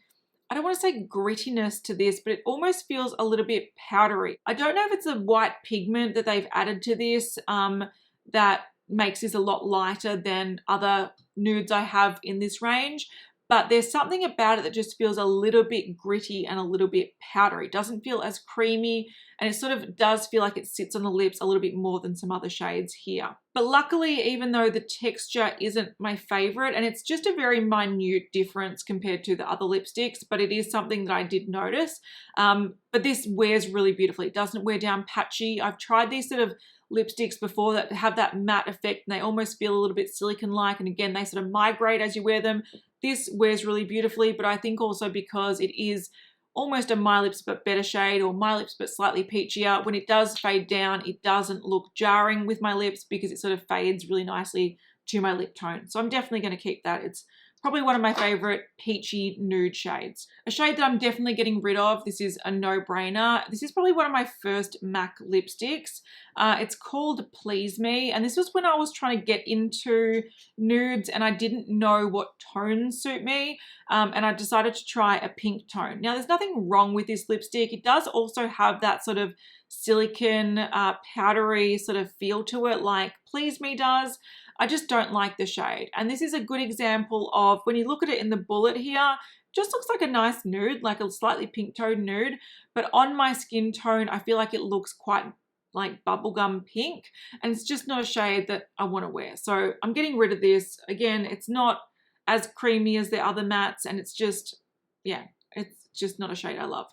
[SPEAKER 1] I don't want to say grittiness to this, but it almost feels a little bit powdery. I don't know if it's a white pigment that they've added to this that makes this a lot lighter than other nudes I have in this range, but there's something about it that just feels a little bit gritty and a little bit powdery. It doesn't feel as creamy, and it sort of does feel like it sits on the lips a little bit more than some other shades here. But luckily, even though the texture isn't my favorite, and it's just a very minute difference compared to the other lipsticks, but it is something that I did notice. But this wears really beautifully. It doesn't wear down patchy. I've tried these sort of lipsticks before that have that matte effect, and they almost feel a little bit silicone-like, and again, they sort of migrate as you wear them. This wears really beautifully, but I think also because it is almost a My Lips But Better shade, or My Lips But Slightly Peachier, when it does fade down, it doesn't look jarring with my lips because it sort of fades really nicely to my lip tone. So I'm definitely going to keep that. It's probably one of my favorite peachy nude shades. A shade that I'm definitely getting rid of, this is a no-brainer. This is probably one of my first MAC lipsticks. It's called Please Me, and this was when I was trying to get into nudes and I didn't know what tones suit me, and I decided to try a pink tone. Now, there's nothing wrong with this lipstick. It does also have that sort of silicone, powdery sort of feel to it like Please Me does. I just don't like the shade, and this is a good example of when you look at it in the bullet here, just looks like a nice nude, like a slightly pink toned nude, but on my skin tone, I feel like it looks quite like bubblegum pink, and it's just not a shade that I want to wear. So I'm getting rid of this. Again, it's not as creamy as the other mattes, and it's just, yeah, it's just not a shade I love.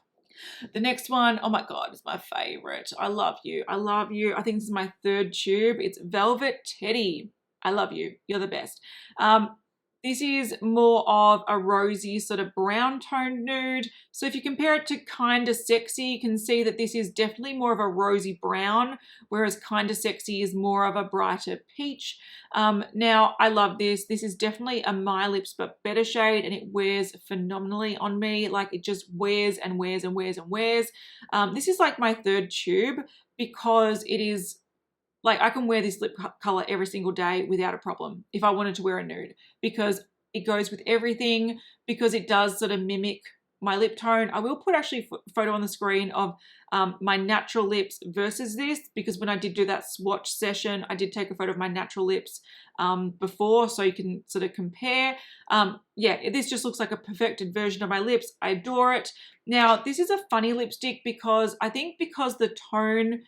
[SPEAKER 1] The next one, oh my God, is my favorite. I love you. I love you. I think this is my third tube. It's Velvet Teddy. I love you. You're the best. This is more of a rosy sort of brown toned nude. So if you compare it to Kinda Sexy, you can see that this is definitely more of a rosy brown, whereas Kinda Sexy is more of a brighter peach. Now, I love this. This is definitely a My Lips But Better shade, and it wears phenomenally on me. Like, it just wears and wears and wears and wears. This is like my third tube because it is, like, I can wear this lip color every single day without a problem if I wanted to wear a nude, because it goes with everything, because it does sort of mimic my lip tone. I will put actually a photo on the screen of my natural lips versus this, because when I did do that swatch session, I did take a photo of my natural lips before, so you can sort of compare. Yeah, this just looks like a perfected version of my lips. I adore it. Now, this is a funny lipstick because I think because the tone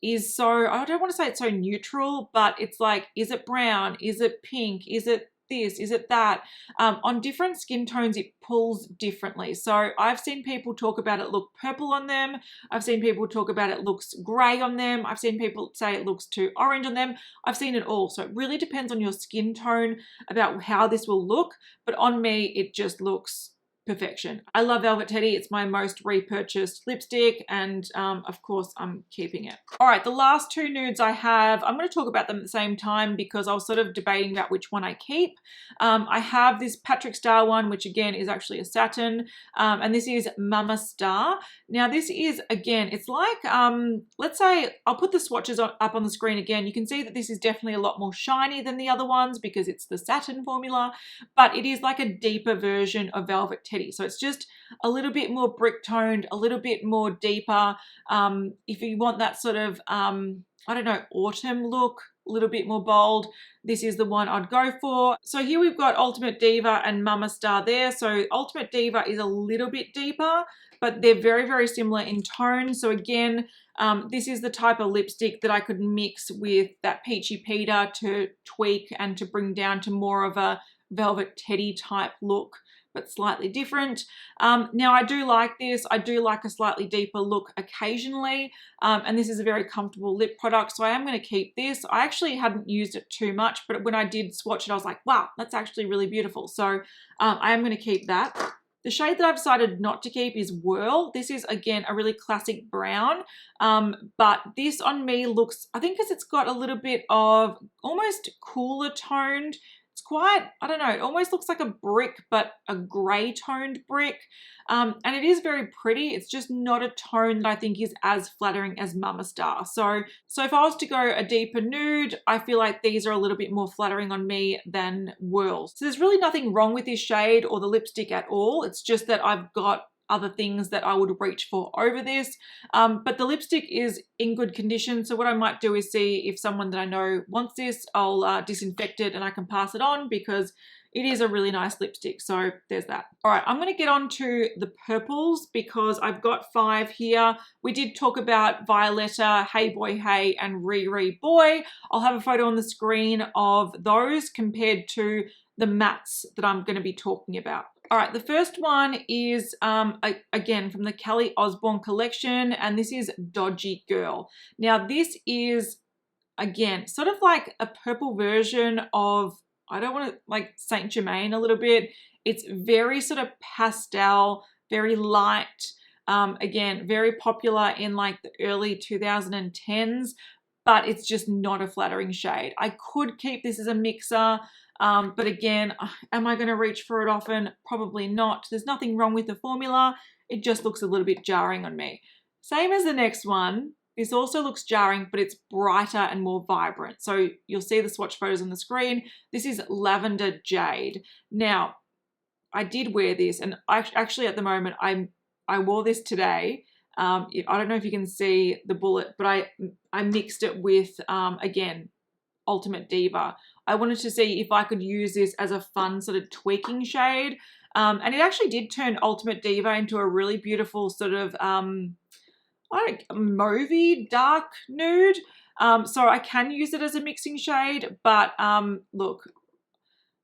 [SPEAKER 1] is so, I don't want to say it's so neutral, but it's like, is it brown? Is it pink? Is it this? Is it that? On different skin tones, it pulls differently. So I've seen people talk about it look purple on them. I've seen people talk about it looks gray on them. I've seen people say it looks too orange on them. I've seen it all. So it really depends on your skin tone about how this will look. But on me, it just looks perfection. I love Velvet Teddy. It's my most repurchased lipstick, and of course I'm keeping it. All right, the last two nudes I have, I'm going to talk about them at the same time because I was sort of debating about which one I keep. I have this Patrick Starrr one, which again is actually a satin, and this is Mama Starrr. Now this is, again, it's like, let's say, I'll put the swatches up on the screen again. You can see that this is definitely a lot more shiny than the other ones because it's the satin formula, but it is like a deeper version of Velvet Teddy. So it's just a little bit more brick toned, a little bit more deeper. If you want that sort of, I don't know, autumn look, a little bit more bold, this is the one I'd go for. So here we've got Ultimate Diva and Mama Starrr there. So Ultimate Diva is a little bit deeper, but they're very, very similar in tone. So again, this is the type of lipstick that I could mix with that Peachy Peter to tweak and to bring down to more of a Velvet Teddy type look, but slightly different. Now I do like this. I do like a slightly deeper look occasionally, and this is a very comfortable lip product, so I am going to keep this. I actually hadn't used it too much, but when I did swatch it, I was like, wow, that's actually really beautiful. So I am going to keep that. The shade that I've decided not to keep is Whirl. This is, again, a really classic brown, but this on me looks, I think because it's got a little bit of almost cooler toned. It's quite, I don't know, it almost looks like a brick, but a grey toned brick. And it is very pretty. It's just not a tone that I think is as flattering as Mama Starrr. So if I was to go a deeper nude, I feel like these are a little bit more flattering on me than Whirl. So there's really nothing wrong with this shade or the lipstick at all. It's just that I've got other things that I would reach for over this. But the lipstick is in good condition. So what I might do is see if someone that I know wants this, I'll disinfect it and I can pass it on because it is a really nice lipstick. So there's that. All right, I'm going to get on to the purples because I've got 5 here. We did talk about Violetta, Hey Boy Hey, and Riri Boy. I'll have a photo on the screen of those compared to the mattes that I'm going to be talking about. All right, the first one is, again, from the Kelly Osbourne collection, and this is Dodgy Girl. Now, this is, again, sort of like a purple version of, I don't want to, like Saint Germain a little bit. It's very sort of pastel, very light, again, very popular in like the early 2010s, but it's just not a flattering shade. I could keep this as a mixer, but again, am I going to reach for it often? Probably not. There's nothing wrong with the formula. It just looks a little bit jarring on me. Same as the next one. This also looks jarring, but it's brighter and more vibrant. So you'll see the swatch photos on the screen. This is Lavender Jade. Now, I did wear this, and actually at the moment, I wore this today. I don't know if you can see the bullet, but I mixed it with, again, Ultimate Diva. I wanted to see if I could use this as a fun sort of tweaking shade. And it actually did turn Ultimate Diva into a really beautiful sort of, like mauvey dark nude. So I can use it as a mixing shade, but look,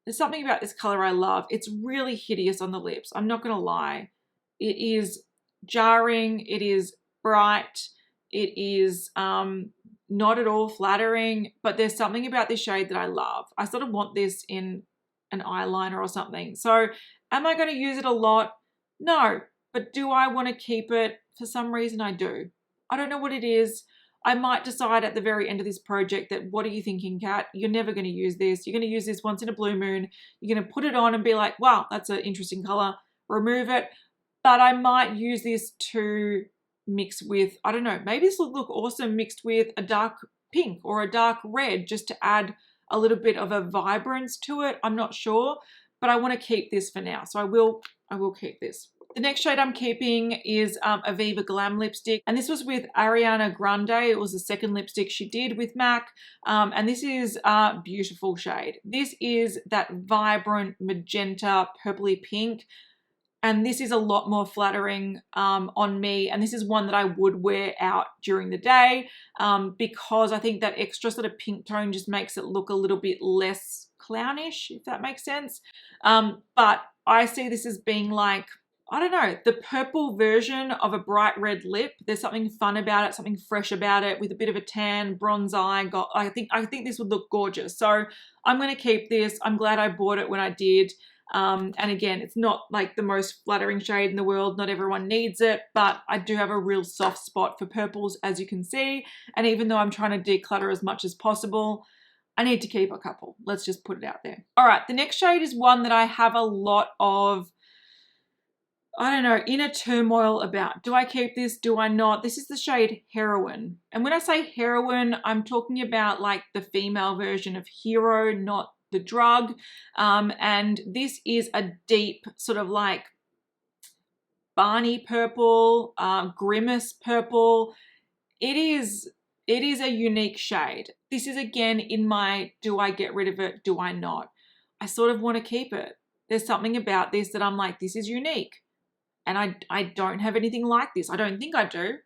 [SPEAKER 1] there's something about this color I love. It's really hideous on the lips. I'm not going to lie. It is jarring. It is bright. It is not at all flattering, but there's something about this shade that I love. I sort of want this in an eyeliner or something. So am I going to use it a lot? No, but do I want to keep it? For some reason I do. I don't know what it is. I might decide at the very end of this project that, what are you thinking, Kat? You're never going to use this. You're going to use this once in a blue moon. You're going to put it on and be like, wow, that's an interesting color. Remove it. But I might use this to mix with, I don't know, maybe this will look awesome mixed with a dark pink or a dark red, just to add a little bit of a vibrance to it. I'm not sure, but I want to keep this for now. So I will keep this. The next shade I'm keeping is a Viva Glam lipstick, and this was with Ariana Grande. It was the second lipstick she did with MAC, and this is a beautiful shade. This is that vibrant magenta purpley pink, and this is a lot more flattering on me, and this is one that I would wear out during the day because I think that extra sort of pink tone just makes it look a little bit less clownish, if that makes sense. But I see this as being like, I don't know, the purple version of a bright red lip. There's something fun about it, something fresh about it, with a bit of a tan, bronze eye. I think this would look gorgeous. So I'm going to keep this. I'm glad I bought it when I did. And again, it's not like the most flattering shade in the world. Not everyone needs it, but I do have a real soft spot for purples, as you can see. And even though I'm trying to declutter as much as possible, I need to keep a couple. Let's just put it out there. All right, the next shade is one that I have a lot of, I don't know, inner turmoil about. Do I keep this? Do I not? This is the shade Heroine. And when I say heroine, I'm talking about like the female version of hero, not the drug. And this is a deep sort of like Barney purple, grimace purple. It is a unique shade. This is again in my, do I get rid of it? Do I not? I sort of want to keep it. There's something about this that I'm like, this is unique. And I don't have anything like this. I don't think I do.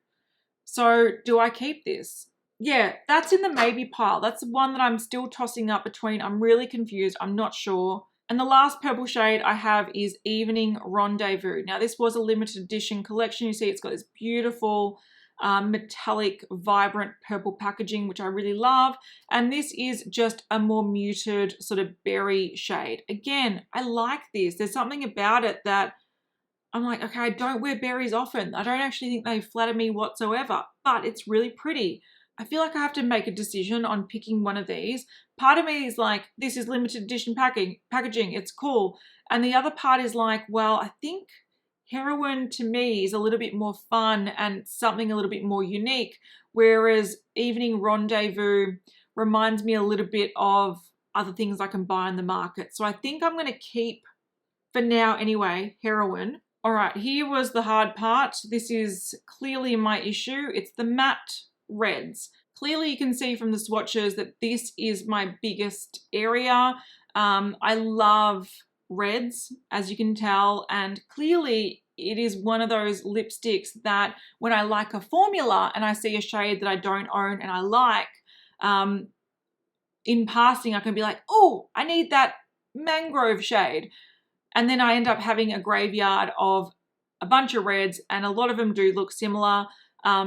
[SPEAKER 1] So do I keep this? Yeah, that's in the maybe pile. That's the one that I'm still tossing up between. I'm really confused. I'm not sure. And the last purple shade I have is Evening Rendezvous. Now, this was a limited edition collection. You see it's got this beautiful metallic, vibrant purple packaging, which I really love. And this is just a more muted sort of berry shade. Again, I like this. There's something about it that I'm like, okay, I don't wear berries often. I don't actually think they flatter me whatsoever, but it's really pretty. I feel like I have to make a decision on picking one of these. Part of me is like, this is limited edition packaging, it's cool. And the other part is like, well, I think Heroine to me is a little bit more fun and something a little bit more unique, whereas Evening Rendezvous reminds me a little bit of other things I can buy on the market. So I think I'm going to keep, for now anyway, Heroine. All right, here was the hard part. This is clearly my issue. It's the matte reds. Clearly you can see from the swatches that this is my biggest area. I love reds, as you can tell, and clearly it is one of those lipsticks that when I like a formula and I see a shade that I don't own and I like, in passing I can be like, oh, I need that mangrove shade. And then I end up having a graveyard of a bunch of reds, and a lot of them do look similar.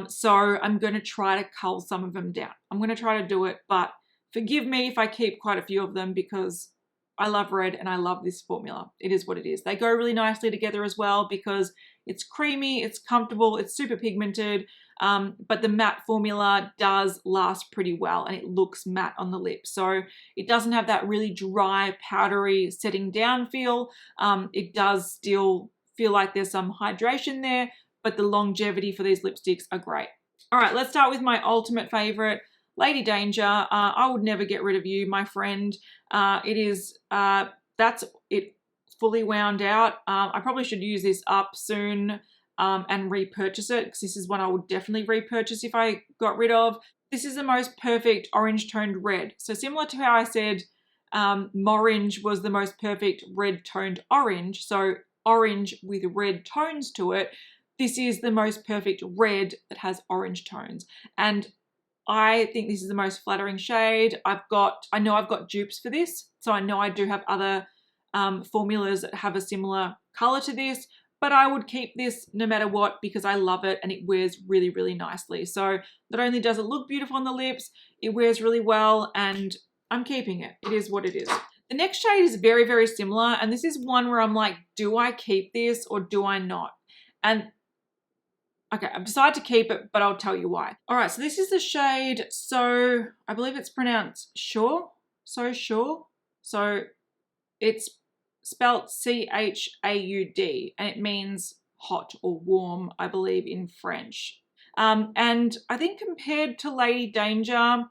[SPEAKER 1] So I'm going to try to cull some of them down. I'm going to try to do it, but forgive me if I keep quite a few of them because I love red and I love this formula. It is what it is. They go really nicely together as well because it's creamy, it's comfortable, it's super pigmented, but the matte formula does last pretty well and it looks matte on the lips. So it doesn't have that really dry, powdery setting down feel. It does still feel like there's some hydration there, but the longevity for these lipsticks are great. All right, let's start with my ultimate favorite, Lady Danger. I would never get rid of you, my friend. That's it fully wound out. I probably should use this up soon and repurchase it, because this is one I would definitely repurchase if I got rid of. This is the most perfect orange toned red. So similar to how I said Morange was the most perfect red toned orange, so orange with red tones to it, this is the most perfect red that has orange tones. And I think this is the most flattering shade. I know I've got dupes for this, so I know I do have other formulas that have a similar color to this, but I would keep this no matter what because I love it and it wears really, really nicely. So not only does it look beautiful on the lips, it wears really well and I'm keeping it. It is what it is. The next shade is very, very similar, and this is one where I'm like, do I keep this or do I not? And okay, I've decided to keep it, but I'll tell you why. All right, so this is the shade So, I believe it's pronounced Sure. So Sure. So it's spelt C-H-A-U-D, and it means hot or warm, I believe, in French. And I think compared to Lady Danger,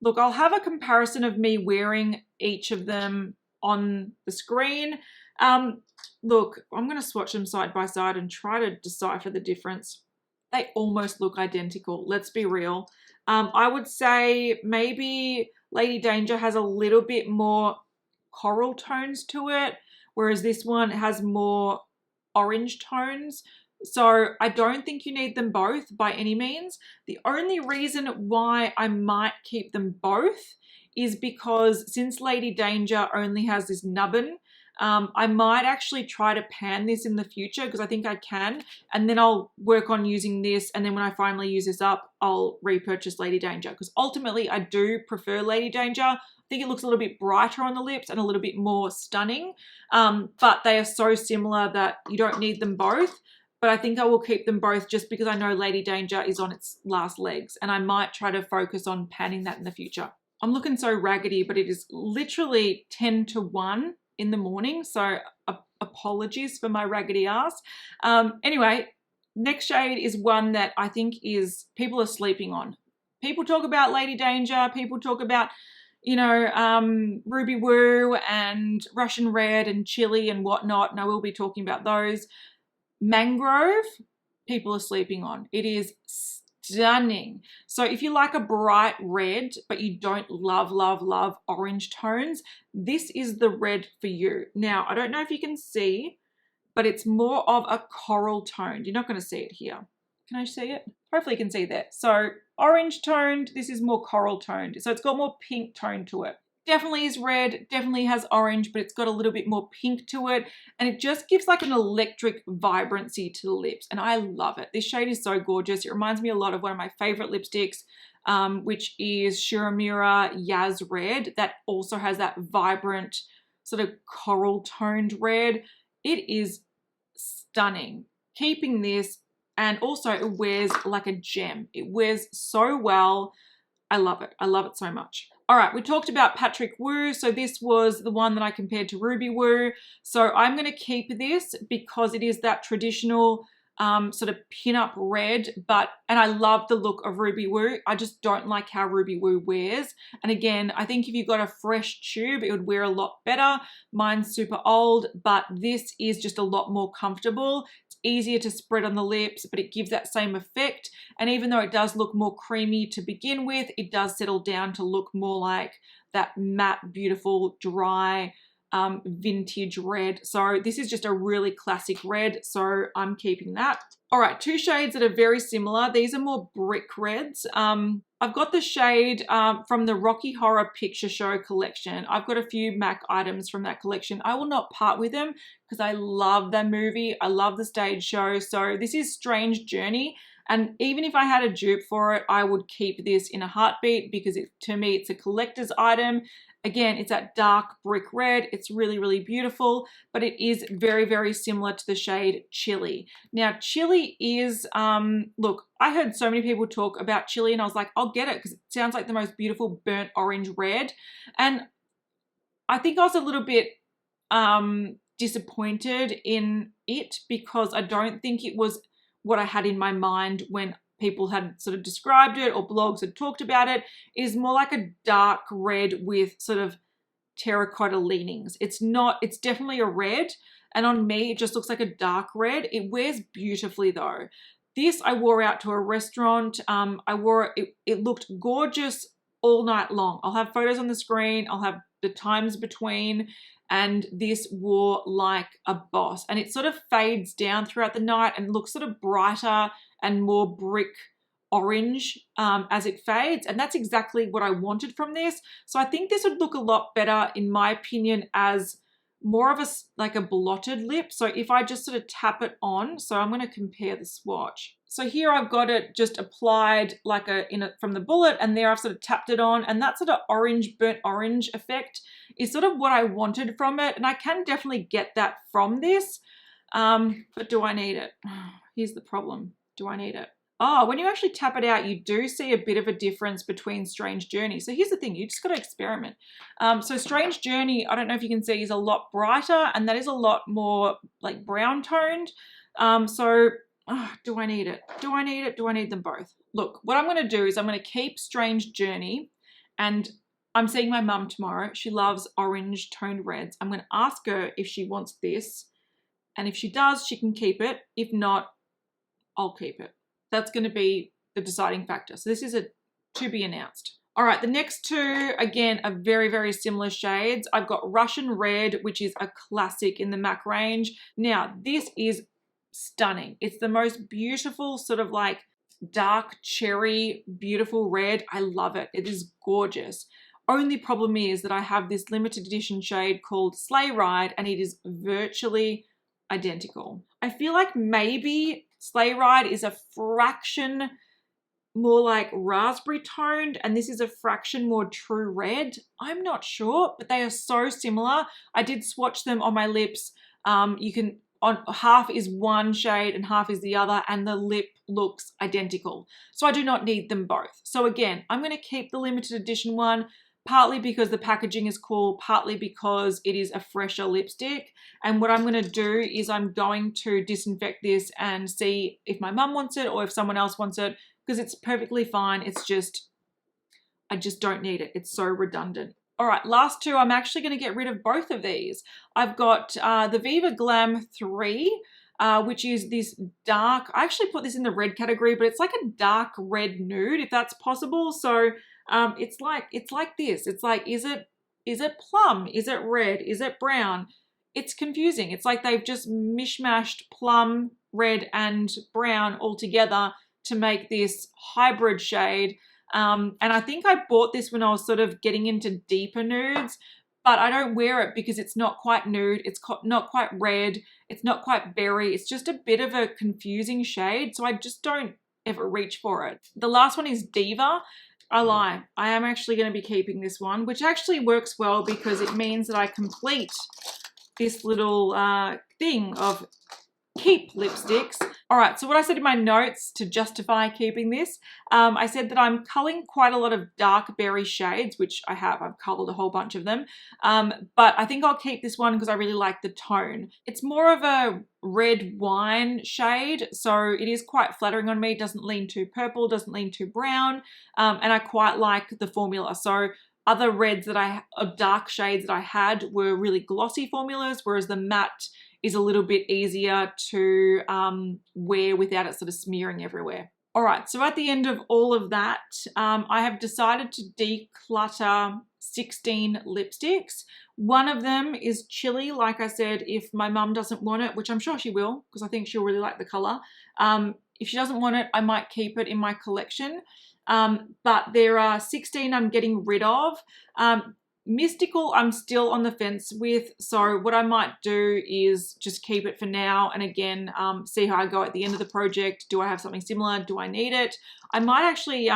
[SPEAKER 1] look, I'll have a comparison of me wearing each of them on the screen. Look, I'm going to swatch them side by side and try to decipher the difference. They almost look identical, let's be real. I would say maybe Lady Danger has a little bit more coral tones to it, whereas this one has more orange tones. So I don't think you need them both by any means. The only reason why I might keep them both is because since Lady Danger only has this nubbin, I might actually try to pan this in the future because I think I can, and then I'll work on using this, and then when I finally use this up, I'll repurchase Lady Danger because ultimately I do prefer Lady Danger. I think it looks a little bit brighter on the lips and a little bit more stunning, but they are so similar that you don't need them both. But I think I will keep them both just because I know Lady Danger is on its last legs, and I might try to focus on panning that in the future. I'm looking so raggedy, but it is literally 10 to 1 in the morning, so apologies for my raggedy ass. Anyway, next shade is one that I think is people are sleeping on. People talk about Lady Danger, people talk about, you know, Ruby Woo and Russian Red and Chili and whatnot, and I will be talking about those. Mangrove, people are sleeping on. It is stunning. So if you like a bright red, but you don't love, love, love orange tones, this is the red for you. Now, I don't know if you can see, but it's more of a coral toned. You're not going to see it here. Can I see it? Hopefully you can see that. So orange toned, this is more coral toned. So it's got more pink tone to it. Definitely is red, definitely has orange, but it's got a little bit more pink to it. And it just gives like an electric vibrancy to the lips. And I love it. This shade is so gorgeous. It reminds me a lot of one of my favorite lipsticks, which is Shiramura Yaz Red. That also has that vibrant sort of coral toned red. It is stunning. Keeping this, and also it wears like a gem. It wears so well. I love it. I love it so much. All right, we talked about Patrick Woo. So this was the one that I compared to Ruby Woo. So I'm going to keep this because it is that traditional sort of pin-up red, and I love the look of Ruby Woo. I just don't like how Ruby Woo wears. And again, I think if you got a fresh tube, it would wear a lot better. Mine's super old, but this is just a lot more comfortable. It's easier to spread on the lips, but it gives that same effect. And even though it does look more creamy to begin with, it does settle down to look more like that matte, beautiful, dry, vintage red. So this is just a really classic red, so I'm keeping that. All right, two shades that are very similar. These are more brick reds. I've got the shade from the Rocky Horror Picture Show collection. I've got a few MAC items from that collection. I will not part with them because I love that movie. I love the stage show. So this is Strange Journey. And even if I had a dupe for it, I would keep this in a heartbeat because to me, it's a collector's item. Again, it's that dark brick red. It's really, really beautiful, but it is very, very similar to the shade Chili. Now, Chili is, look, I heard so many people talk about Chili and I was like, I'll get it because it sounds like the most beautiful burnt orange red. And I think I was a little bit disappointed in it because I don't think it was what I had in my mind when people had sort of described it or blogs had talked about it, is more like a dark red with sort of terracotta leanings. It's definitely a red, and on me it just looks like a dark red. It wears beautifully though. This I wore out to a restaurant. I wore it, it looked gorgeous all night long. I'll have photos on the screen, I'll have the times between, and this wore like a boss. And it sort of fades down throughout the night and looks sort of brighter and more brick orange as it fades, and that's exactly what I wanted from this. So I think this would look a lot better, in my opinion, as more of like a blotted lip. So if I just sort of tap it on, so I'm going to compare the swatch. So here I've got it just applied like from the bullet, and there I've sort of tapped it on, and that sort of orange, burnt orange effect is sort of what I wanted from it, and I can definitely get that from this. But do I need it? Here's the problem. Do I need it? Oh, when you actually tap it out, you do see a bit of a difference between Strange Journey. So here's the thing, you just got to experiment. So Strange Journey, I don't know if you can see, is a lot brighter, and that is a lot more like brown toned. Do I need it? Do I need it? Do I need them both? Look, what I'm going to do is I'm going to keep Strange Journey, and I'm seeing my mum tomorrow. She loves orange toned reds. I'm going to ask her if she wants this, and if she does, she can keep it. If not, I'll keep it. That's going to be the deciding factor. So this is a to be announced. All right, the next two, again, are very, very similar shades. I've got Russian Red, which is a classic in the MAC range. Now, this is stunning. It's the most beautiful sort of like dark cherry, beautiful red. I love it. It is gorgeous. Only problem is that I have this limited edition shade called Sleigh Ride, and it is virtually identical. I feel like maybe Sleigh Ride is a fraction more like raspberry toned, and this is a fraction more true red. I'm not sure, but they are so similar. I did swatch them on my lips. You can, half is one shade and half is the other, and the lip looks identical. So I do not need them both. So again, I'm going to keep the limited edition one, partly because the packaging is cool, partly because it is a fresher lipstick. And what I'm going to do is I'm going to disinfect this and see if my mum wants it or if someone else wants it, because it's perfectly fine. It's just, I just don't need it. It's so redundant. All right, last two, I'm actually going to get rid of both of these. I've got the Viva Glam 3, which is this dark, I actually put this in the red category, but it's like a dark red nude, if that's possible. So it's like this. It's like, is it plum? Is it red? Is it brown? It's confusing. It's like they've just mishmashed plum, red, and brown all together to make this hybrid shade. And I think I bought this when I was sort of getting into deeper nudes, but I don't wear it because it's not quite nude. It's not quite red. It's not quite berry. It's just a bit of a confusing shade. So I just don't ever reach for it. The last one is Diva. I lie. I am actually going to be keeping this one, which actually works well because it means that I complete this little thing of keep lipsticks. All right, so what I said in my notes to justify keeping this, I said that I'm culling quite a lot of dark berry shades, which I have. I've culled a whole bunch of them. But I think I'll keep this one because I really like the tone. It's more of a red wine shade, so it is quite flattering on me. It doesn't lean too purple, doesn't lean too brown, and I quite like the formula. So other reds dark shades that I had were really glossy formulas, whereas the matte is a little bit easier to wear without it sort of smearing everywhere. All right, so at the end of all of that, I have decided to declutter 16 lipsticks. One of them is Chili, like I said, if my mum doesn't want it, which I'm sure she will, because I think she'll really like the color. If she doesn't want it, I might keep it in my collection. But there are 16 I'm getting rid of. Mystical, I'm still on the fence with, so what I might do is just keep it for now, and again, see how I go at the end of the project. Do I have something similar? Do I need it? I might actually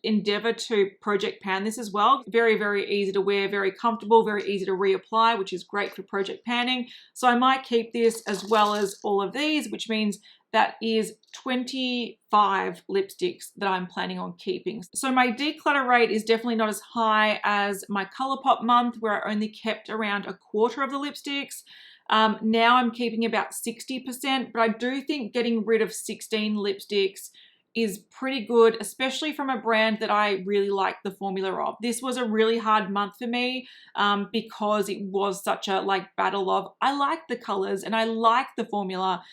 [SPEAKER 1] endeavor to project pan this as well. Very, very easy to wear, very comfortable, very easy to reapply, which is great for project panning. So I might keep this as well as all of these, which means that is 25 lipsticks that I'm planning on keeping. So my declutter rate is definitely not as high as my ColourPop month, where I only kept around a quarter of the lipsticks. Now I'm keeping about 60%, but I do think getting rid of 16 lipsticks is pretty good, especially from a brand that I really like the formula of. This was a really hard month for me because it was such a battle of, I like the colors and I like the formula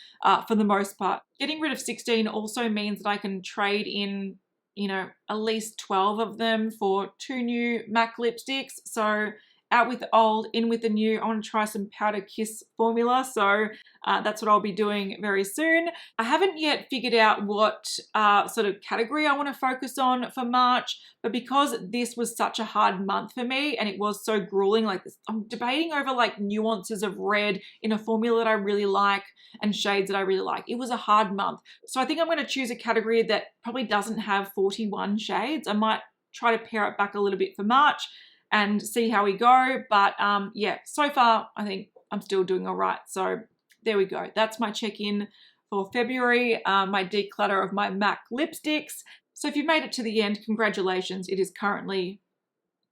[SPEAKER 1] for the most part. Getting rid of 16 also means that I can trade in, you know, at least 12 of them for 2 new MAC lipsticks. So out with the old, in with the new. I want to try some Powder Kiss formula, so that's what I'll be doing very soon. I haven't yet figured out what sort of category I want to focus on for March, but because this was such a hard month for me and it was so grueling, like this, I'm debating over like nuances of red in a formula that I really like and shades that I really like. It was a hard month. So I think I'm going to choose a category that probably doesn't have 41 shades. I might try to pare it back a little bit for March and see how we go. But yeah, so far I think I'm still doing all right. So there we go. That's my check-in for February, my declutter of my MAC lipsticks. So if you've made it to the end, congratulations. It is currently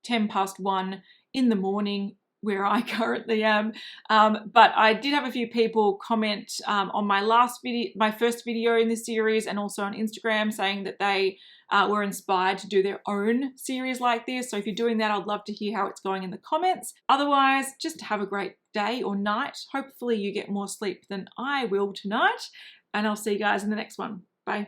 [SPEAKER 1] 1:10 in the morning where I currently am. But I did have a few people comment on my first video in this series, and also on Instagram, saying that they were inspired to do their own series like this. So if you're doing that, I'd love to hear how it's going in the comments. Otherwise, just have a great day or night. Hopefully you get more sleep than I will tonight, and I'll see you guys in the next one. Bye.